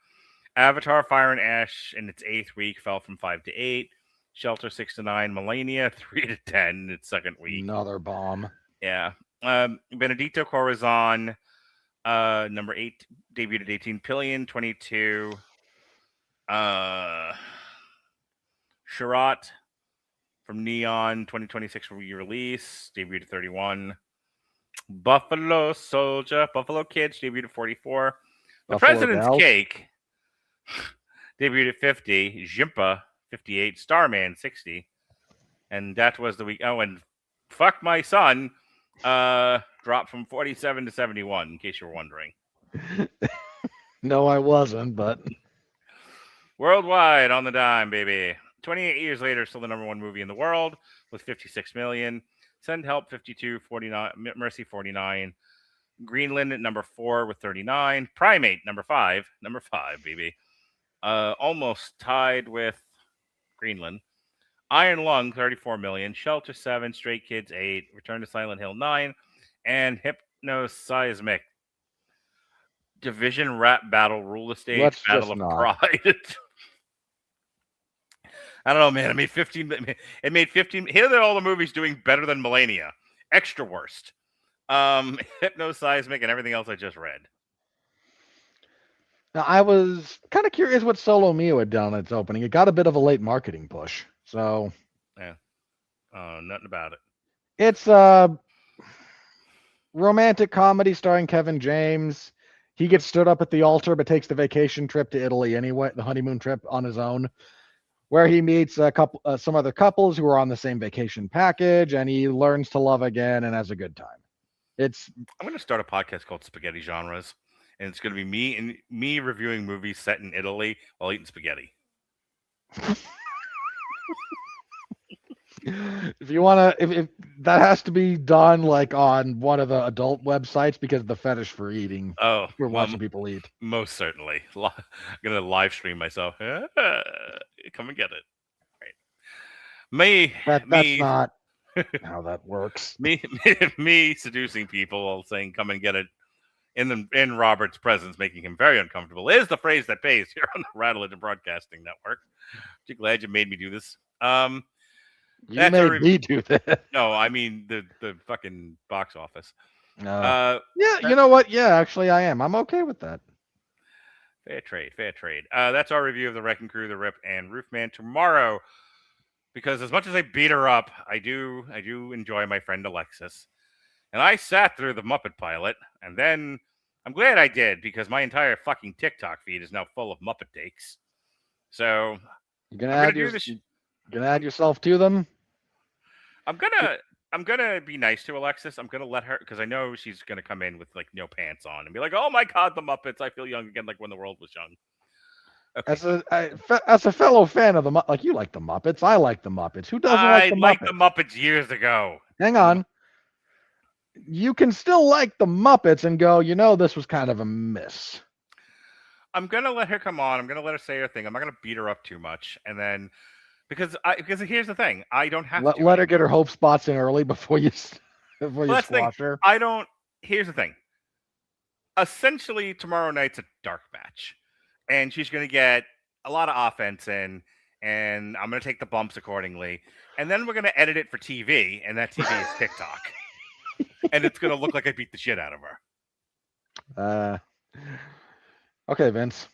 Avatar Fire and Ash in its 8th week fell from 5 to 8. Shelter 6 to 9. Melania 3 to 10 in its second week. Another bomb. Yeah. Benedicto Corazon, number 8, debuted at 18. Pillion 22. Sharat from Neon, 2026 release, debuted at 31. Buffalo Soldier, Buffalo Kids, debuted at 44. The Buffalo President's Gals. Cake, debuted at 50. Jimpa, 58. Starman, 60. And that was the week. Oh, and Fuck My Son dropped from 47 to 71, in case you were wondering. No, I wasn't, but Worldwide on the dime, baby. 28 years later, still the number one movie in the world with 56 million. Send Help 52, 49, Mercy 49. Greenland at number 4 with 39. Primate number 5, baby. Almost tied with Greenland. Iron Lung 34 million. Shelter 7. Stray Kids 8. Return to Silent Hill 9. And Hypnoseismic. Division Rap Battle Rule the Stage Let's Battle just of not. Pride. I don't know, man. It made 15. It made 15. Here are all the movies doing better than Millennia. Extra worst. Hypnoseismic and everything else I just read. now I was kind of curious what Solo Mio had done at its opening. It got a bit of a late marketing push, so Nothing about it. it's a romantic comedy starring Kevin James. He gets stood up at the altar, but takes the vacation trip to Italy anyway, the honeymoon trip on his own, where he meets some other couples who are on the same vacation package, and he learns to love again and has a good time. I'm going to start a podcast called Spaghetti Genres, and it's going to be me reviewing movies set in Italy while eating spaghetti. If you want to, if that has to be done like on one of the adult websites because of the fetish for eating, Oh, we're watching people eat. Most certainly. I'm going to live stream myself. Come and get it. Right. That's not how that works. Me seducing people while saying "come and get it" in Robert's presence, making him very uncomfortable, is the phrase that pays here on the Rattle It Broadcasting Network. Aren't you glad you made me do this? You made me do that. No, I mean the fucking box office. Yeah, you know what? Yeah, actually, I am. I'm okay with that. Fair trade. That's our review of the Wrecking Crew, the Rip, and Roofman tomorrow. Because as much as I beat her up, I do enjoy my friend Alexis. And I sat through the Muppet pilot, and then I'm glad I did because my entire fucking TikTok feed is now full of Muppet takes. So you're gonna add yourself to them. I'm gonna be nice to Alexis. I'm gonna let her because I know she's gonna come in with like no pants on and be like, "Oh my god, the Muppets! I feel young again, like when the world was young." Okay. As a fellow fan of the you like the Muppets. I like the Muppets. Who doesn't like the Muppets? I liked the Muppets years ago. Hang on. You can still like the Muppets and go, this was kind of a miss. I'm gonna let her come on. I'm gonna let her say her thing. I'm not gonna beat her up too much, and then because here's the thing, I don't have to let her get her hope spots in early before you squash her. I don't. Here's the thing. Essentially, tomorrow night's a dark match, and she's gonna get a lot of offense in, and I'm gonna take the bumps accordingly, and then we're gonna edit it for TV, and that TV is TikTok, and it's gonna look like I beat the shit out of her. Okay, Vince.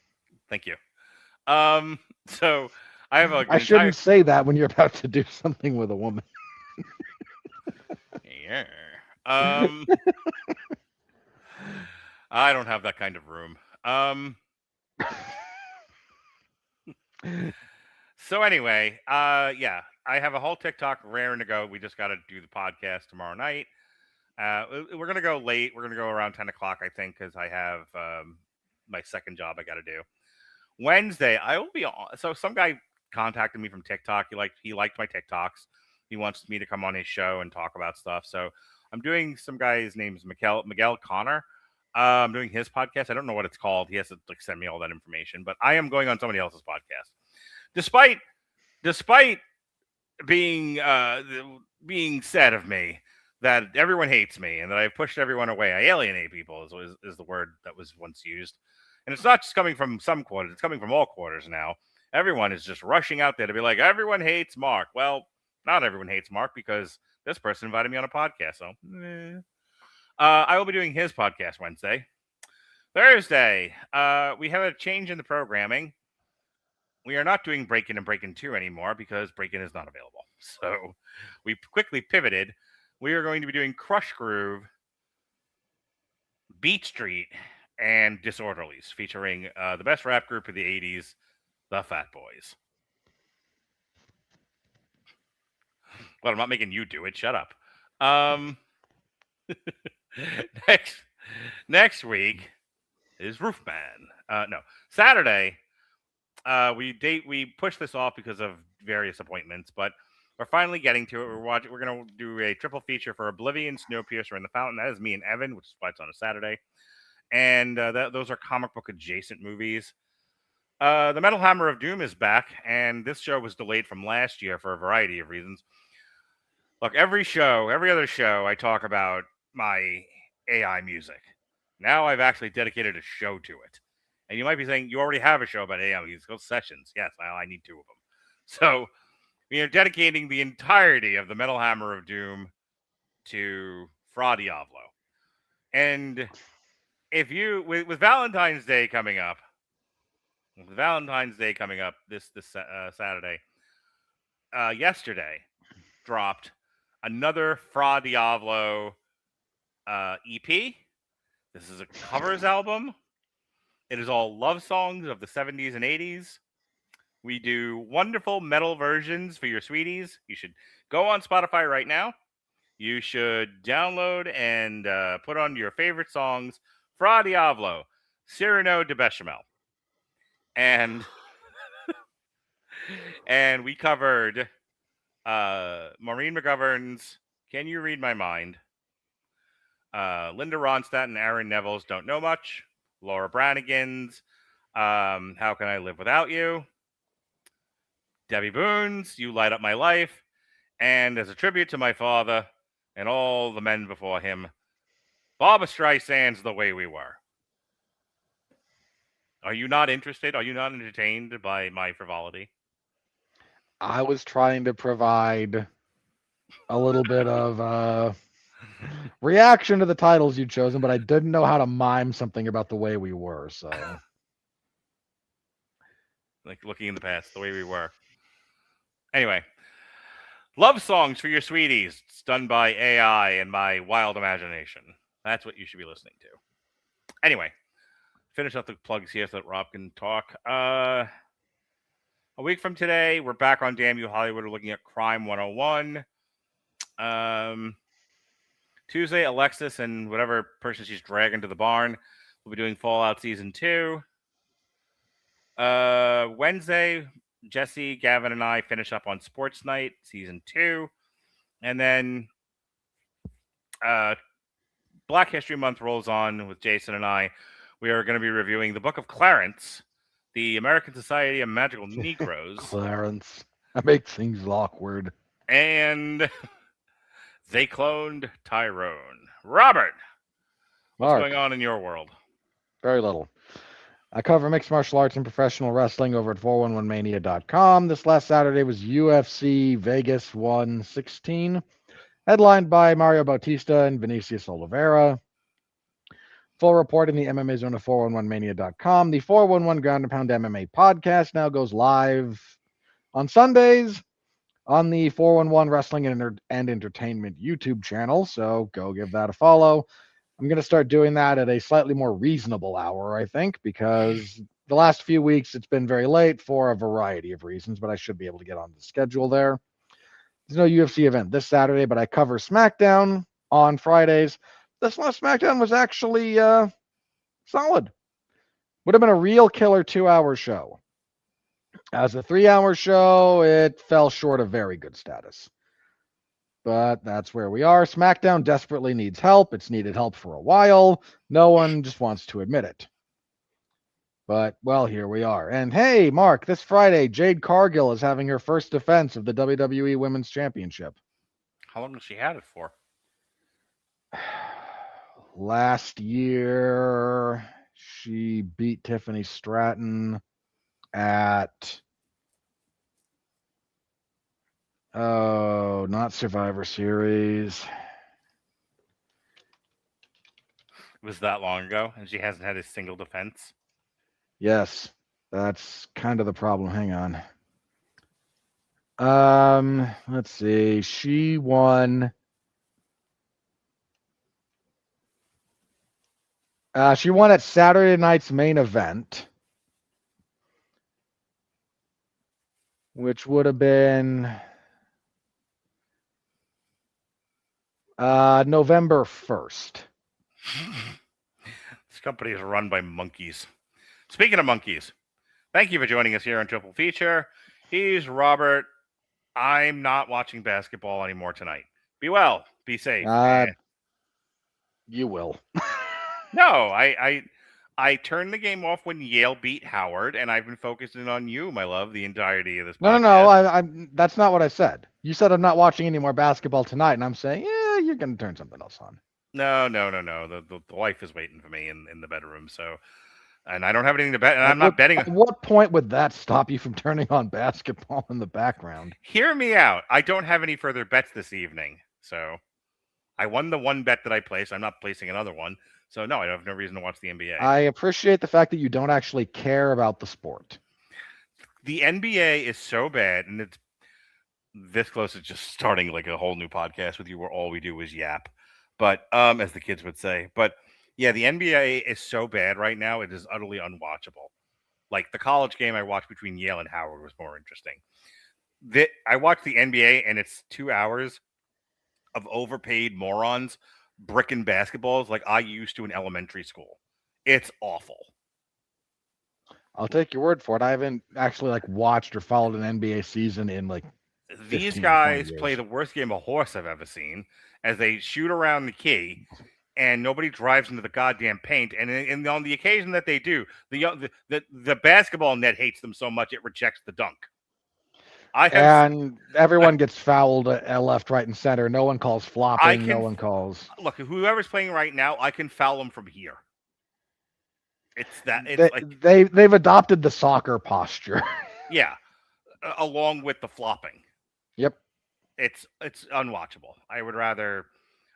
Thank you. So I have I shouldn't say that when you're about to do something with a woman. Yeah. I don't have that kind of room. So anyway, yeah, I have a whole TikTok raring to go. We just got to do the podcast tomorrow night. We're gonna go late. We're gonna go around 10 o'clock, I think, because I have my second job I got to do. Wednesday, I will be on. So some guy contacted me from TikTok. He liked my TikToks. He wants me to come on his show and talk about stuff. So I'm doing some guy's name's Miguel Connor. I'm doing his podcast. I don't know what it's called. He has to send me all that information. But I am going on somebody else's podcast, despite being said of me that everyone hates me and that I've pushed everyone away. I alienate people is the word that was once used. And it's not just coming from some quarters. It's coming from all quarters now. Everyone is just rushing out there to be like, everyone hates Mark. Well, not everyone hates Mark because this person invited me on a podcast. So I will be doing his podcast Wednesday. Thursday, we have a change in the programming. We are not doing Break-In and Break-In 2 anymore because Break-In is not available. So we quickly pivoted. We are going to be doing Crush Groove, Beat Street, and Disorderlies, featuring the best rap group of the 80s, the Fat Boys. Well, I'm not making you do it. Shut up. Um, next next week is Roofman. No, Saturday. We pushed this off because of various appointments, but we're finally getting to it. We're gonna do a triple feature for Oblivion, Snowpiercer, and The Fountain. That is me and Evan, which is why it's on a Saturday. And those are comic book adjacent movies. The Metal Hammer of Doom is back, and this show was delayed from last year for a variety of reasons. Look, every other show, I talk about my AI music. Now I've actually dedicated a show to it. And you might be saying, you already have a show about AI music. Go Sessions. Yes, I need 2 of them. So, dedicating the entirety of the Metal Hammer of Doom to Fra Diavolo. And if you, with Valentine's Day coming up, this Saturday, yesterday dropped another Fra Diavolo EP. This is a covers album. It is all love songs of the 70s and 80s. We do wonderful metal versions for your sweeties. You should go on Spotify right now. You should download and put on your favorite songs. Fra Diavolo, Cyrano de Bechamel. And we covered Maureen McGovern's Can You Read My Mind? Linda Ronstadt and Aaron Neville's Don't Know Much. Laura Branigan's How Can I Live Without You? Debbie Boone's You Light Up My Life. And as a tribute to my father and all the men before him, Barbra Streisand's The Way We Were. Are you not interested? Are you not entertained by my frivolity? I was trying to provide a little bit of reaction to the titles you'd chosen, but I didn't know how to mime something about The Way We Were, so. Like looking in the past, The Way We Were. Anyway, love songs for your sweeties. It's done by AI and my wild imagination. That's what you should be listening to. Anyway, finish up the plugs here so that Rob can talk. A week from today, we're back on Damn You Hollywood. We're looking at Crime 101. Tuesday, Alexis and whatever person she's dragging to the barn will be doing Fallout Season 2. Wednesday, Jesse, Gavin, and I finish up on Sports Night Season 2. And then Black History Month rolls on with Jason and I. We are going to be reviewing the Book of Clarence, the American Society of Magical Negroes. Clarence. That makes things awkward. And They Cloned Tyrone. Robert, what's going on in your world? Very little. I cover mixed martial arts and professional wrestling over at 411mania.com. This last Saturday was UFC Vegas 116, headlined by Mario Bautista and Vinicius Oliveira. Full report in the MMA Zone of 411mania.com. The 411 Ground and Pound MMA podcast now goes live on Sundays on the 411 Wrestling and Entertainment YouTube channel, so go give that a follow. I'm going to start doing that at a slightly more reasonable hour, I think, because the last few weeks it's been very late for a variety of reasons, but I should be able to get on the schedule there. There's no UFC event this Saturday, but I cover SmackDown on Fridays. This last SmackDown was actually solid. Would have been a real killer 2-hour show. As a 3-hour show, it fell short of very good status. But that's where we are. SmackDown desperately needs help. It's needed help for a while. No one just wants to admit it. But, well, here we are. And hey, Mark, this Friday, Jade Cargill is having her first defense of the WWE Women's Championship. How long has she had it for? Last year, she beat Tiffany Stratton at... Oh, not Survivor Series. It was that long ago, and she hasn't had a single defense? Yes, that's kind of the problem. Hang on. Let's see. She won. She won at Saturday night's main event, which would have been November 1st. This company is run by monkeys. Speaking of monkeys, thank you for joining us here on Triple Feature. He's Robert. I'm not watching basketball anymore tonight. Be well. Be safe. You will. No, I turned the game off when Yale beat Howard, and I've been focusing on you, my love, the entirety of this podcast. No. I'm that's not what I said. You said I'm not watching any more basketball tonight, and I'm saying, yeah, you're gonna turn something else on. No. The wife is waiting for me in the bedroom, so, and I don't have anything to bet, and I'm not betting. At what point would that stop you from turning on basketball in the background? Hear me out. I don't have any further bets this evening, so I won the one bet that I placed. I'm not placing another one, so no, I have no reason to watch the NBA. I appreciate the fact that you don't actually care about the sport. The NBA is so bad, and it's this close to just starting like a whole new podcast with you where all we do is yap. But as the kids would say. But yeah, the NBA is so bad right now, it is utterly unwatchable. Like the college game I watched between Yale and Howard was more interesting. I watched the NBA and it's 2 hours of overpaid morons bricking basketballs like I used to in elementary school. It's awful. I'll take your word for it. I haven't actually like watched or followed an NBA season in like these 15, guys 20 years. play the worst game of horse I've ever seen as they shoot around the key and nobody drives into the goddamn paint. And on the occasion that they do, the basketball net hates them so much it rejects the dunk. And everyone gets fouled left, right, and center. No one calls flopping. No one calls. Look, whoever's playing right now, I can foul them from here. They've adopted the soccer posture. Yeah, along with the flopping. Yep. It's unwatchable. I would rather,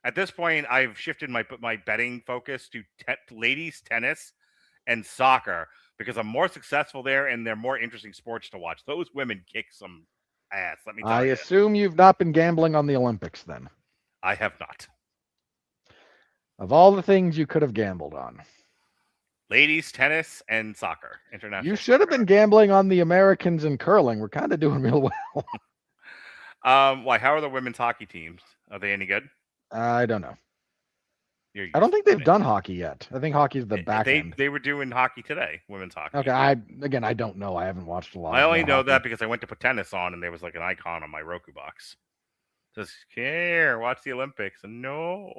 at this point, I've shifted my betting focus to ladies tennis and soccer because I'm more successful there and they're more interesting sports to watch. Those women kick some ass. Let me tell you. I assume you've not been gambling on the Olympics then. I have not. Of all the things you could have gambled on. Ladies tennis and soccer, international. You should have been gambling on the Americans in curling. We're kind of doing real well. Why? How are the women's hockey teams? Are they any good? I don't know. I don't think they've done hockey yet. I think hockey's the back end. They were doing hockey today, women's hockey. Okay, I don't know. I haven't watched a lot. I only know that because I went to put tennis on and there was like an icon on my Roku box. It says, here, watch the Olympics. And no.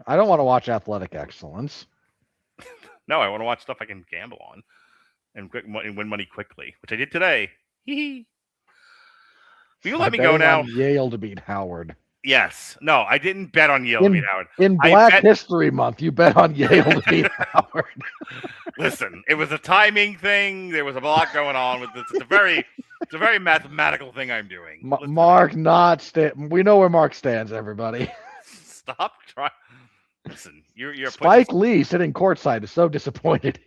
I don't want to watch athletic excellence. No, I want to watch stuff I can gamble on and win money quickly, which I did today. Hee. Will you let me go now? Yale to beat Howard. Yes. No, I didn't bet on Yale to beat Howard. In Black History Month, you bet on Yale to beat Howard. Listen, it was a timing thing. There was a lot going on with this. It's a very mathematical thing I'm doing. Mark we know where Mark stands, everybody. Stop trying. Listen, you're Spike Lee sitting courtside is so disappointed.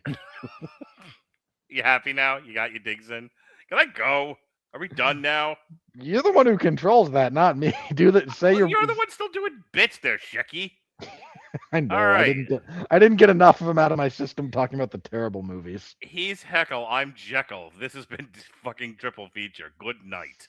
You happy now? You got your digs in? Can I go? Are we done now? You're the one who controls that, not me. You're the one still doing bits there, Shecky. I know. All right. I didn't get enough of them out of my system talking about the terrible movies. He's Heckle. I'm Jekyll. This has been fucking Triple Feature. Good night.